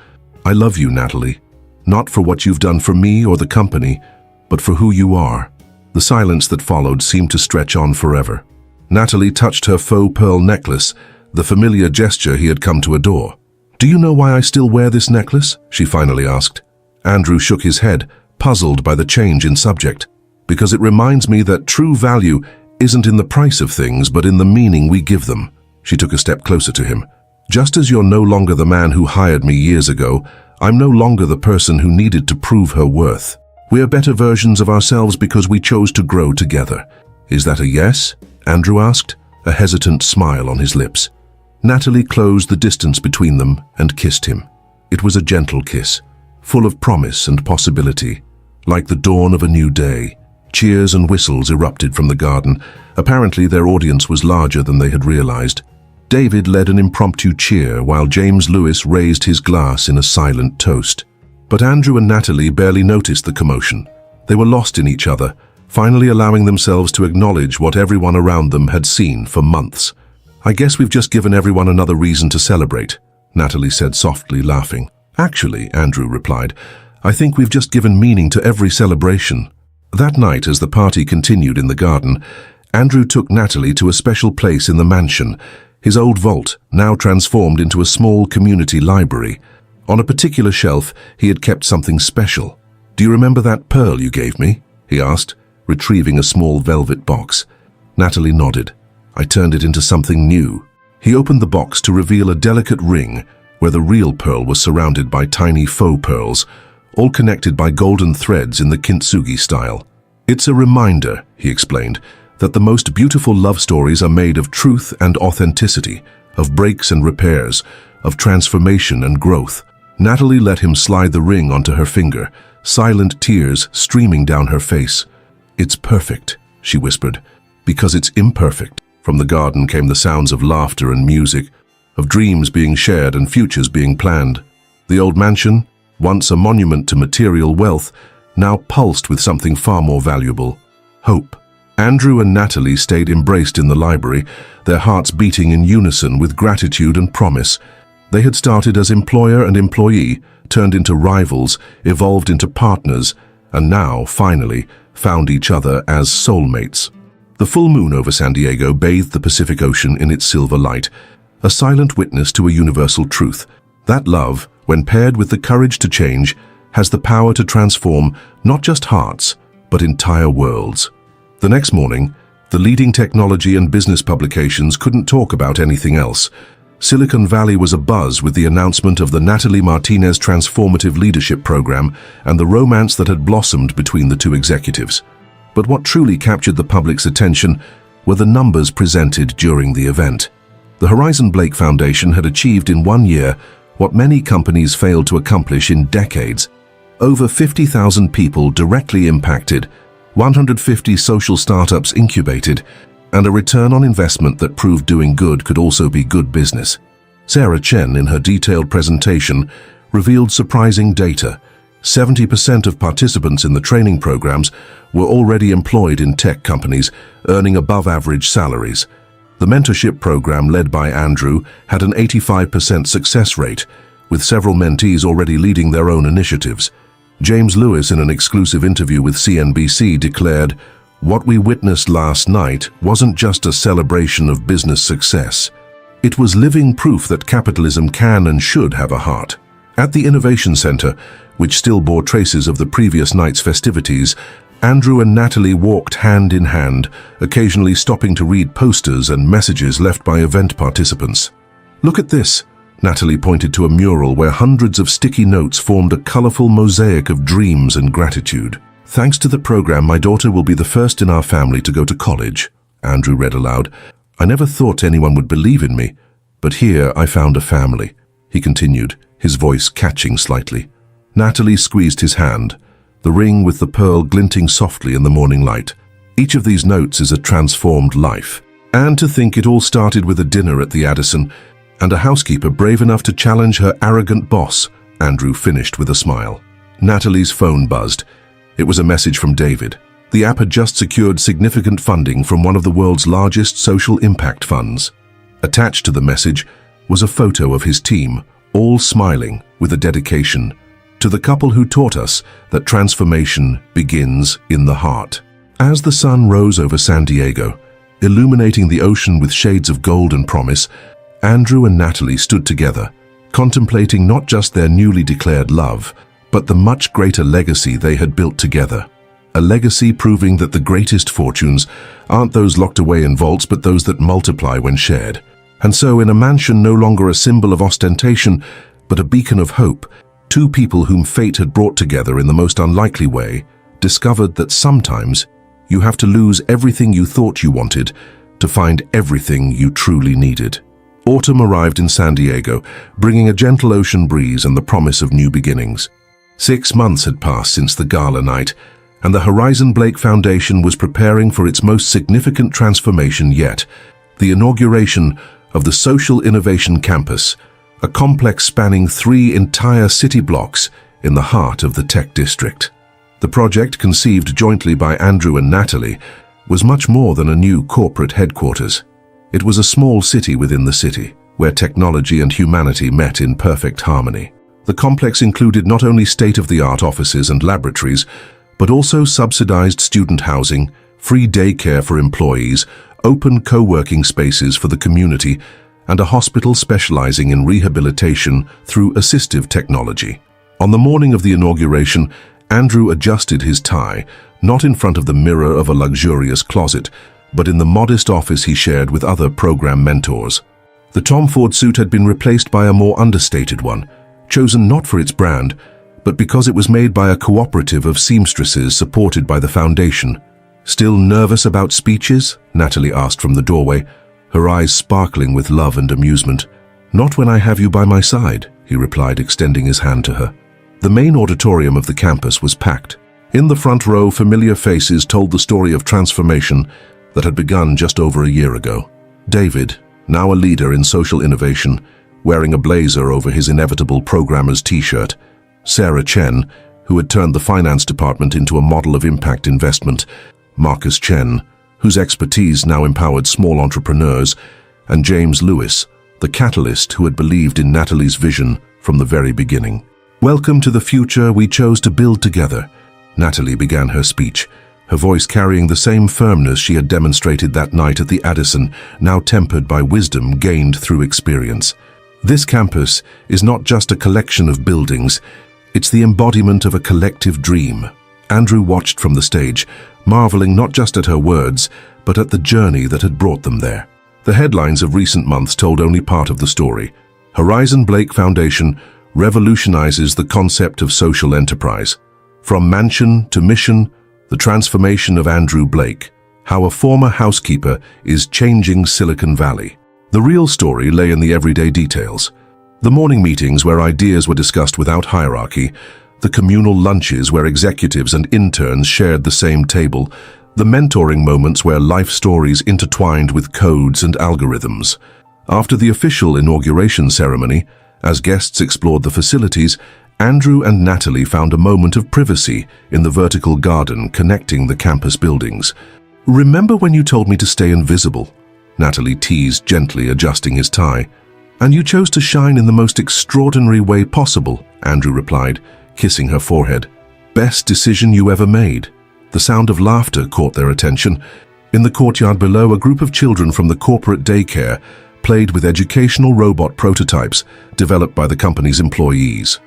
I love you, Natalie. Not for what you've done for me or the company, but for who you are." The silence that followed seemed to stretch on forever. Natalie touched her faux pearl necklace, the familiar gesture he had come to adore. "Do you know why I still wear this necklace?" she finally asked. Andrew shook his head, puzzled by the change in subject. "Because it reminds me that true value isn't in the price of things, but in the meaning we give them." She took a step closer to him. "Just as you're no longer the man who hired me years ago, I'm no longer the person who needed to prove her worth. We're better versions of ourselves because we chose to grow together. Is that a yes?" Andrew asked, a hesitant smile on his lips. Natalie closed the distance between them and kissed him. It was a gentle kiss, full of promise and possibility, like the dawn of a new day. Cheers and whistles erupted from the garden. Apparently their audience was larger than they had realized. David led an impromptu cheer while James Lewis raised his glass in a silent toast. But Andrew and Natalie barely noticed the commotion. They were lost in each other, finally allowing themselves to acknowledge what everyone around them had seen for months. "I guess we've just given everyone another reason to celebrate," Natalie said softly, laughing. "Actually," Andrew replied, "I think we've just given meaning to every celebration." That night, as the party continued in the garden, Andrew took Natalie to a special place in the mansion, his old vault, now transformed into a small community library. On a particular shelf, he had kept something special. "Do you remember that pearl you gave me?" he asked, retrieving a small velvet box. Natalie nodded. "I turned it into something new." He opened the box to reveal a delicate ring, where the real pearl was surrounded by tiny faux pearls, all connected by golden threads in the kintsugi style. "It's a reminder," he explained, "that the most beautiful love stories are made of truth and authenticity, of breaks and repairs, of transformation and growth." Natalie let him slide the ring onto her finger, silent tears streaming down her face. "It's perfect," she whispered, "because it's imperfect." From the garden came the sounds of laughter and music, of dreams being shared and futures being planned. The old mansion, once a monument to material wealth, now pulsed with something far more valuable: hope. Andrew and Natalie stayed embraced in the library, their hearts beating in unison with gratitude and promise. They had started as employer and employee, turned into rivals, evolved into partners, and now, finally, found each other as soulmates. The full moon over San Diego bathed the Pacific Ocean in its silver light, a silent witness to a universal truth: that love, when paired with the courage to change, has the power to transform not just hearts, but entire worlds. The next morning, the leading technology and business publications couldn't talk about anything else. Silicon Valley was abuzz with the announcement of the Natalie Martinez Transformative Leadership Program and the romance that had blossomed between the two executives. But what truly captured the public's attention were the numbers presented during the event. The Horizon Blake Foundation had achieved in 1 year what many companies failed to accomplish in decades. Over 50,000 people directly impacted, 150 social startups incubated, and a return on investment that proved doing good could also be good business. Sarah Chen, in her detailed presentation, revealed surprising data. 70% of participants in the training programs were already employed in tech companies, earning above-average salaries. The mentorship program led by Andrew had an 85% success rate, with several mentees already leading their own initiatives. James Lewis, in an exclusive interview with CNBC, declared, "What we witnessed last night wasn't just a celebration of business success. It was living proof that capitalism can and should have a heart." At the Innovation Center, which still bore traces of the previous night's festivities, Andrew and Natalie walked hand in hand, occasionally stopping to read posters and messages left by event participants. "Look at this," Natalie pointed to a mural where hundreds of sticky notes formed a colorful mosaic of dreams and gratitude. "Thanks to the program, my daughter will be the first in our family to go to college," Andrew read aloud. "I never thought anyone would believe in me, but here I found a family," he continued, his voice catching slightly. Natalie squeezed his hand, the ring with the pearl glinting softly in the morning light. "Each of these notes is a transformed life. And to think it all started with a dinner at the Addison, and a housekeeper brave enough to challenge her arrogant boss," Andrew finished with a smile. Natalie's phone buzzed. It was a message from David. The app had just secured significant funding from one of the world's largest social impact funds. Attached to the message was a photo of his team, all smiling with a dedication to the couple who taught us that transformation begins in the heart. As the sun rose over San Diego, illuminating the ocean with shades of gold and promise, Andrew and Natalie stood together, contemplating not just their newly declared love, but the much greater legacy they had built together. A legacy proving that the greatest fortunes aren't those locked away in vaults, but those that multiply when shared. And so, in a mansion no longer a symbol of ostentation, but a beacon of hope, two people whom fate had brought together in the most unlikely way discovered that sometimes you have to lose everything you thought you wanted to find everything you truly needed. Autumn arrived in San Diego, bringing a gentle ocean breeze and the promise of new beginnings. 6 months had passed since the gala night, and the Horizon Blake Foundation was preparing for its most significant transformation yet, the inauguration of the Social Innovation Campus, a complex spanning 3 entire city blocks in the heart of the tech district. The project, conceived jointly by Andrew and Natalie, was much more than a new corporate headquarters. It was a small city within the city, where technology and humanity met in perfect harmony. The complex included not only state-of-the-art offices and laboratories, but also subsidized student housing, free daycare for employees, open co-working spaces for the community, and a hospital specializing in rehabilitation through assistive technology. On the morning of the inauguration, Andrew adjusted his tie, not in front of the mirror of a luxurious closet, but in the modest office he shared with other program mentors. The Tom Ford suit had been replaced by a more understated one, chosen not for its brand, but because it was made by a cooperative of seamstresses supported by the foundation. "Still nervous about speeches?" Natalie asked from the doorway, her eyes sparkling with love and amusement. "Not when I have you by my side," he replied, extending his hand to her. The main auditorium of the campus was packed. In the front row, familiar faces told the story of transformation that had begun just over a year ago. David, now a leader in social innovation, wearing a blazer over his inevitable programmer's t-shirt. Sarah Chen, who had turned the finance department into a model of impact investment. Marcus Chen, whose expertise now empowered small entrepreneurs. And James Lewis, the catalyst who had believed in Natalie's vision from the very beginning. "Welcome to the future we chose to build together," Natalie began her speech, her voice carrying the same firmness she had demonstrated that night at the Addison, now tempered by wisdom gained through experience. "This campus is not just a collection of buildings, it's the embodiment of a collective dream." Andrew watched from the stage, marveling not just at her words, but at the journey that had brought them there. The headlines of recent months told only part of the story. Horizon Blake Foundation revolutionizes the concept of social enterprise. From mansion to mission, the transformation of Andrew Blake, how a former housekeeper is changing Silicon Valley. The real story lay in the everyday details. The morning meetings where ideas were discussed without hierarchy, the communal lunches where executives and interns shared the same table, the mentoring moments where life stories intertwined with codes and algorithms. After the official inauguration ceremony, as guests explored the facilities, Andrew and Natalie found a moment of privacy in the vertical garden connecting the campus buildings. "Remember when you told me to stay invisible?" Natalie teased, gently adjusting his tie. "And you chose to shine in the most extraordinary way possible," Andrew replied, kissing her forehead. "Best decision you ever made." The sound of laughter caught their attention. In the courtyard below, a group of children from the corporate daycare played with educational robot prototypes developed by the company's employees.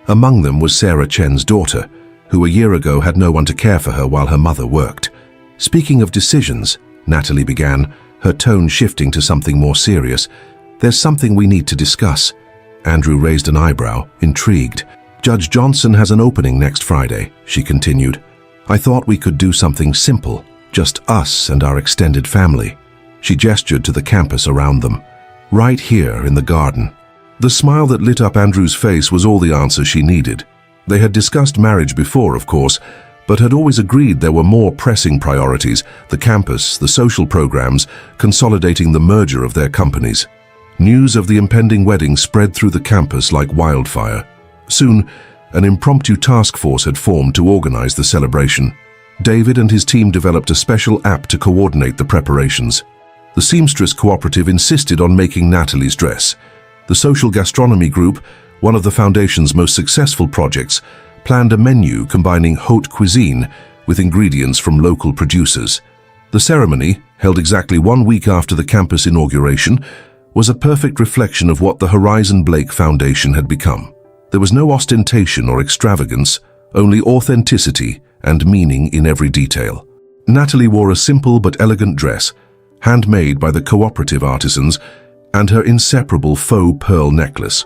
Among them was Sarah Chen's daughter, who a year ago had no one to care for her while her mother worked. "Speaking of decisions," Natalie began, her tone shifting to something more serious, "there's something we need to discuss." Andrew raised an eyebrow, intrigued. "Judge Johnson has an opening next Friday," she continued. "I thought we could do something simple, just us and our extended family." She gestured to the campus around them. "Right here in the garden." The smile that lit up Andrew's face was all the answer she needed. They had discussed marriage before, of course, but had always agreed there were more pressing priorities: the campus, the social programs, consolidating the merger of their companies. News of the impending wedding spread through the campus like wildfire. Soon, an impromptu task force had formed to organize the celebration. David and his team developed a special app to coordinate the preparations. The seamstress cooperative insisted on making Natalie's dress. The social gastronomy group, one of the foundation's most successful projects, planned a menu combining haute cuisine with ingredients from local producers. The ceremony, held exactly 1 week after the campus inauguration, was a perfect reflection of what the Horizon Blake Foundation had become. There was no ostentation or extravagance, only authenticity and meaning in every detail. Natalie wore a simple but elegant dress, handmade by the cooperative artisans, and her inseparable faux pearl necklace.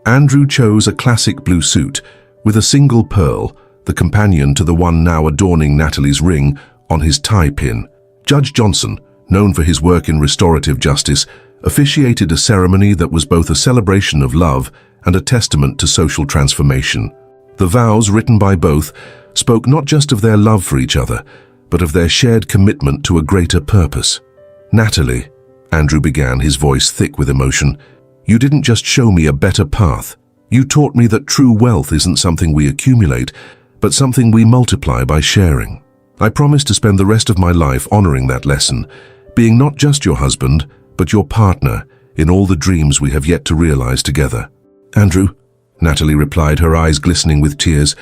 Andrew chose a classic blue suit, with a single pearl, the companion to the one now adorning Natalie's ring, on his tie pin. Judge Johnson, known for his work in restorative justice, officiated a ceremony that was both a celebration of love and a testament to social transformation. The vows written by both spoke not just of their love for each other, but of their shared commitment to a greater purpose. "Natalie," Andrew began, his voice thick with emotion, "you didn't just show me a better path, You taught me that true wealth isn't something we accumulate, but something we multiply by sharing. I promise to spend the rest of my life honoring that lesson, being not just your husband, but your partner in all the dreams we have yet to realize together. Andrew, Natalie replied, her eyes glistening with tears,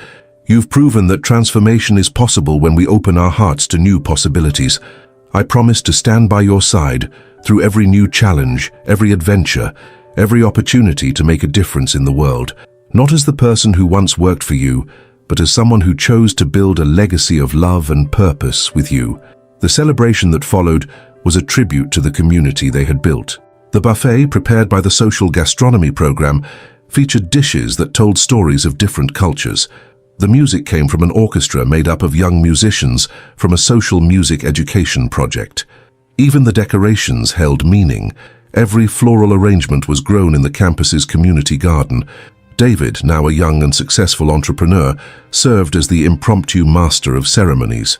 you've proven that transformation is possible when we open our hearts to new possibilities. I promise to stand by your side through every new challenge, every adventure, every opportunity to make a difference in the world, not as the person who once worked for you, but as someone who chose to build a legacy of love and purpose with you. The celebration that followed was a tribute to the community they had built. The buffet, prepared by the social gastronomy program, featured dishes that told stories of different cultures. The music came from an orchestra made up of young musicians from a social music education project. Even the decorations held meaning. Every floral arrangement was grown in the campus's community garden. David, now a young and successful entrepreneur, served as the impromptu master of ceremonies.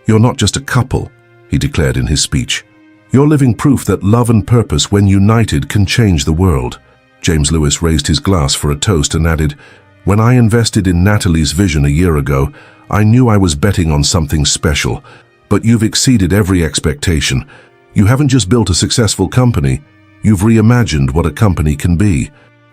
You're not just a couple, he declared in his speech. You're living proof that love and purpose, when united, can change the world. James Lewis raised his glass for a toast and added, when I invested in Natalie's vision a year ago, I knew I was betting on something special. But you've exceeded every expectation. You haven't just built a successful company, you've reimagined what a company can be.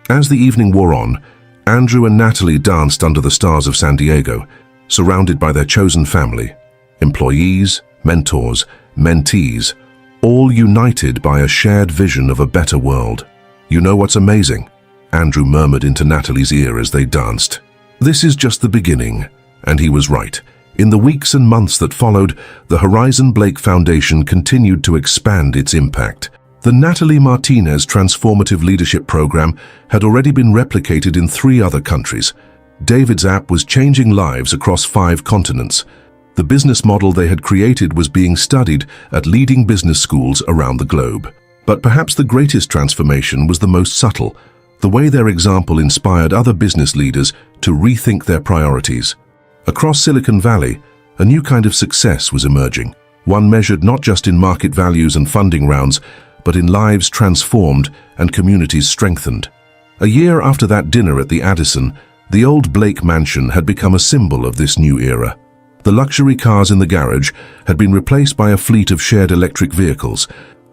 As the evening wore on, Andrew and Natalie danced under the stars of San Diego, surrounded by their chosen family, employees, mentors, mentees, all united by a shared vision of a better world. You know what's amazing? Andrew murmured into Natalie's ear as they danced. This is just the beginning, and he was right. In the weeks and months that followed, the Horizon Blake Foundation continued to expand its impact. The Natalie Martinez Transformative Leadership Program had already been replicated in 3 other countries. David's app was changing lives across 5 continents. The business model they had created was being studied at leading business schools around the globe. But perhaps the greatest transformation was the most subtle, the way their example inspired other business leaders to rethink their priorities. Across Silicon Valley, a new kind of success was emerging, one measured not just in market values and funding rounds, but in lives transformed and communities strengthened. A year after that dinner at the Addison, the old Blake mansion had become a symbol of this new era. The luxury cars in the garage had been replaced by a fleet of shared electric vehicles.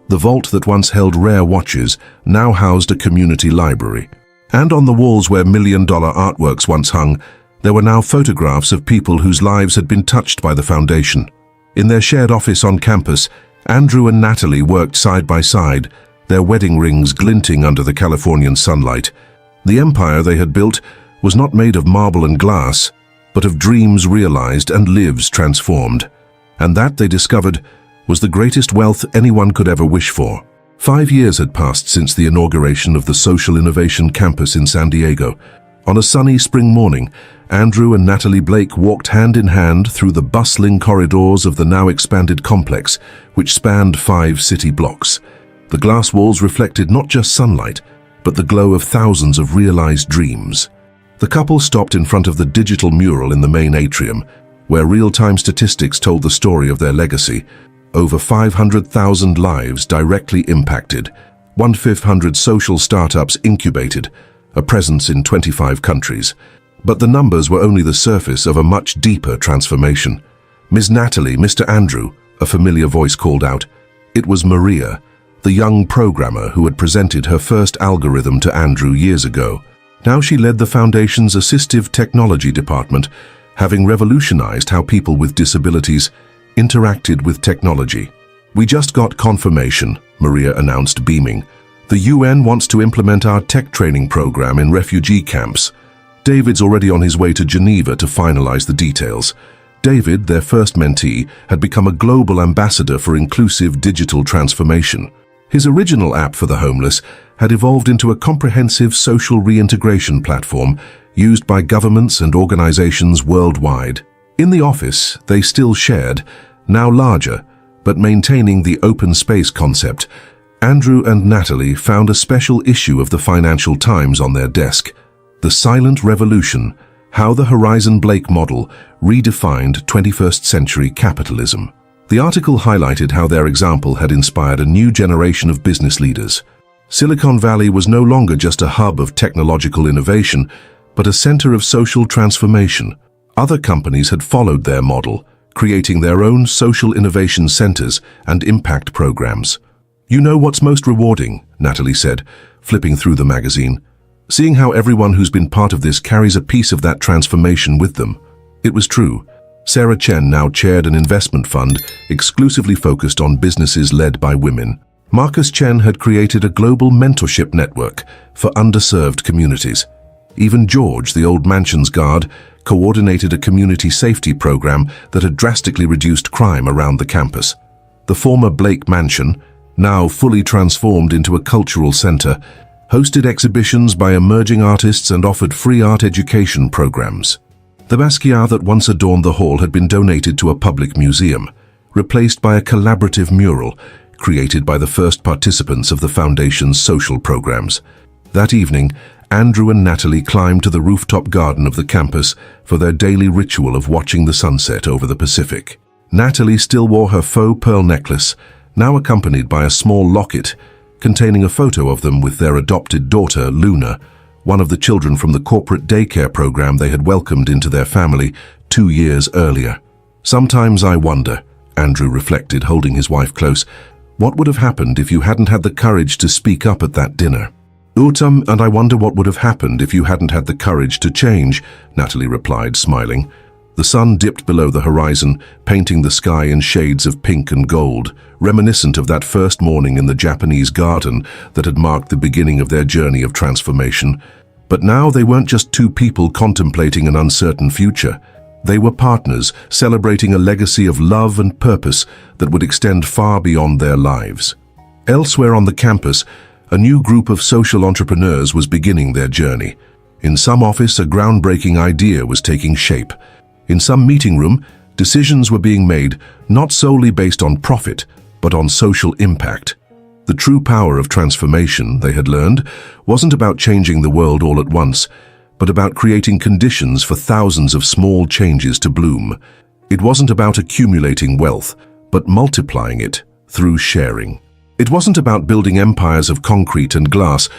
The vault that once held rare watches now housed a community library. And on the walls where million-dollar artworks once hung, there were now photographs of people whose lives had been touched by the foundation. In their shared office on campus, Andrew and Natalie worked side by side, their wedding rings glinting under the Californian sunlight. The empire they had built was not made of marble and glass, but of dreams realized and lives transformed. And that, they discovered, was the greatest wealth anyone could ever wish for. 5 years had passed since the inauguration of the Social Innovation Campus in San Diego. On a sunny spring morning, Andrew and Natalie Blake walked hand in hand through the bustling corridors of the now expanded complex, which spanned 5 city blocks. The glass walls reflected not just sunlight, but the glow of thousands of realized dreams. The couple stopped in front of the digital mural in the main atrium, where real-time statistics told the story of their legacy. Over 500,000 lives directly impacted, 1,500 social startups incubated, a presence in 25 countries. But the numbers were only the surface of a much deeper transformation. Ms. Natalie, Mr. Andrew, a familiar voice called out. It was Maria, the young programmer who had presented her first algorithm to Andrew years ago. Now she led the Foundation's assistive technology department, having revolutionized how people with disabilities interacted with technology. We just got confirmation, Maria announced, beaming. The UN wants to implement our tech training program in refugee camps. David's already on his way to Geneva to finalize the details. David, their first mentee, had become a global ambassador for inclusive digital transformation. His original app for the homeless had evolved into a comprehensive social reintegration platform used by governments and organizations worldwide. In the office, they still shared, now larger, but maintaining the open space concept. Andrew and Natalie found a special issue of the Financial Times on their desk. The Silent Revolution, How the Horizon Blake Model Redefined 21st Century Capitalism. The article highlighted how their example had inspired a new generation of business leaders. Silicon Valley was no longer just a hub of technological innovation, but a center of social transformation. Other companies had followed their model, creating their own social innovation centers and impact programs. "You know what's most rewarding," Natalie said, flipping through the magazine. "Seeing how everyone who's been part of this carries a piece of that transformation with them." It was true. Sarah Chen now chaired an investment fund exclusively focused on businesses led by women. Marcus Chen had created a global mentorship network for underserved communities. Even George, the old mansion's guard, coordinated a community safety program that had drastically reduced crime around the campus. The former Blake Mansion, now fully transformed into a cultural center, hosted exhibitions by emerging artists and offered free art education programs. The Basquiat that once adorned the hall had been donated to a public museum, replaced by a collaborative mural created by the first participants of the foundation's social programs. That evening, Andrew and Natalie climbed to the rooftop garden of the campus for their daily ritual of watching the sunset over the Pacific. Natalie still wore her faux pearl necklace, now accompanied by a small locket containing a photo of them with their adopted daughter, Luna, one of the children from the corporate daycare program they had welcomed into their family 2 years earlier. "Sometimes I wonder," Andrew reflected, holding his wife close, "what would have happened if you hadn't had the courage to speak up at that dinner?" And I wonder what would have happened if you hadn't had the courage to change," Natalie replied, smiling. The sun dipped below the horizon, painting the sky in shades of pink and gold, reminiscent of that first morning in the Japanese garden that had marked the beginning of their journey of transformation. But now they weren't just two people contemplating an uncertain future. They were partners, celebrating a legacy of love and purpose that would extend far beyond their lives. Elsewhere on the campus, a new group of social entrepreneurs was beginning their journey. In some office, a groundbreaking idea was taking shape. In some meeting room, decisions were being made not solely based on profit, but on social impact. The true power of transformation, they had learned, wasn't about changing the world all at once, but about creating conditions for thousands of small changes to bloom. It wasn't about accumulating wealth, but multiplying it through sharing. It wasn't about building empires of concrete and glass,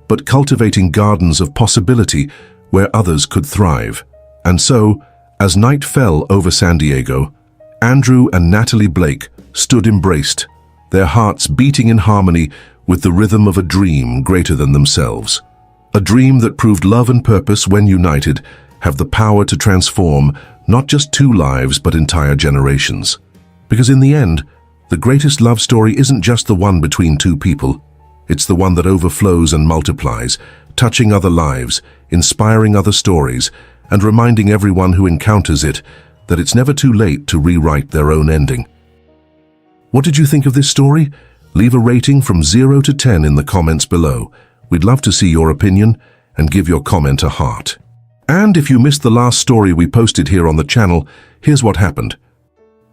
but cultivating gardens of possibility where others could thrive. And so, as night fell over San Diego, Andrew and Natalie Blake stood embraced, their hearts beating in harmony with the rhythm of a dream greater than themselves. A dream that proved love and purpose, when united, have the power to transform not just 2 lives but entire generations. Because in the end, the greatest love story isn't just the one between 2 people. It's the one that overflows and multiplies, touching other lives, inspiring other stories, and reminding everyone who encounters it that it's never too late to rewrite their own ending. What did you think of this story? Leave a rating from 0 to 10 in the comments below. We'd love to see your opinion, and give your comment a heart. And if you missed the last story we posted here on the channel, here's what happened.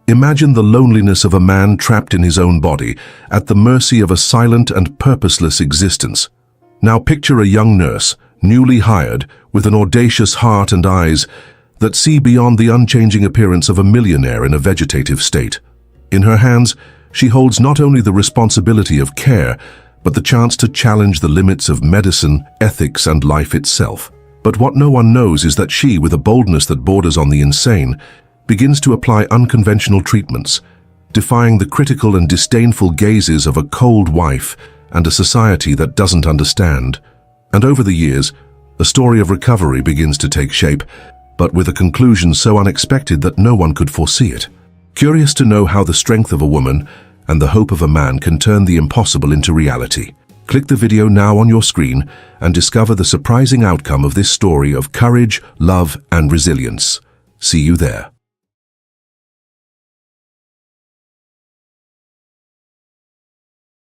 Imagine the loneliness of a man trapped in his own body, at the mercy of a silent and purposeless existence. Now picture a young nurse, newly hired, with an audacious heart and eyes that see beyond the unchanging appearance of a millionaire in a vegetative state. In her hands, she holds not only the responsibility of care, but the chance to challenge the limits of medicine, ethics, and life itself. But what no one knows is that she, with a boldness that borders on the insane, begins to apply unconventional treatments, defying the critical and disdainful gazes of a cold wife and a society that doesn't understand. And over the years, a story of recovery begins to take shape, but with a conclusion so unexpected that no one could foresee it. Curious to know how the strength of a woman and the hope of a man can turn the impossible into reality? Click the video now on your screen and discover the surprising outcome of this story of courage, love, and resilience. See you there.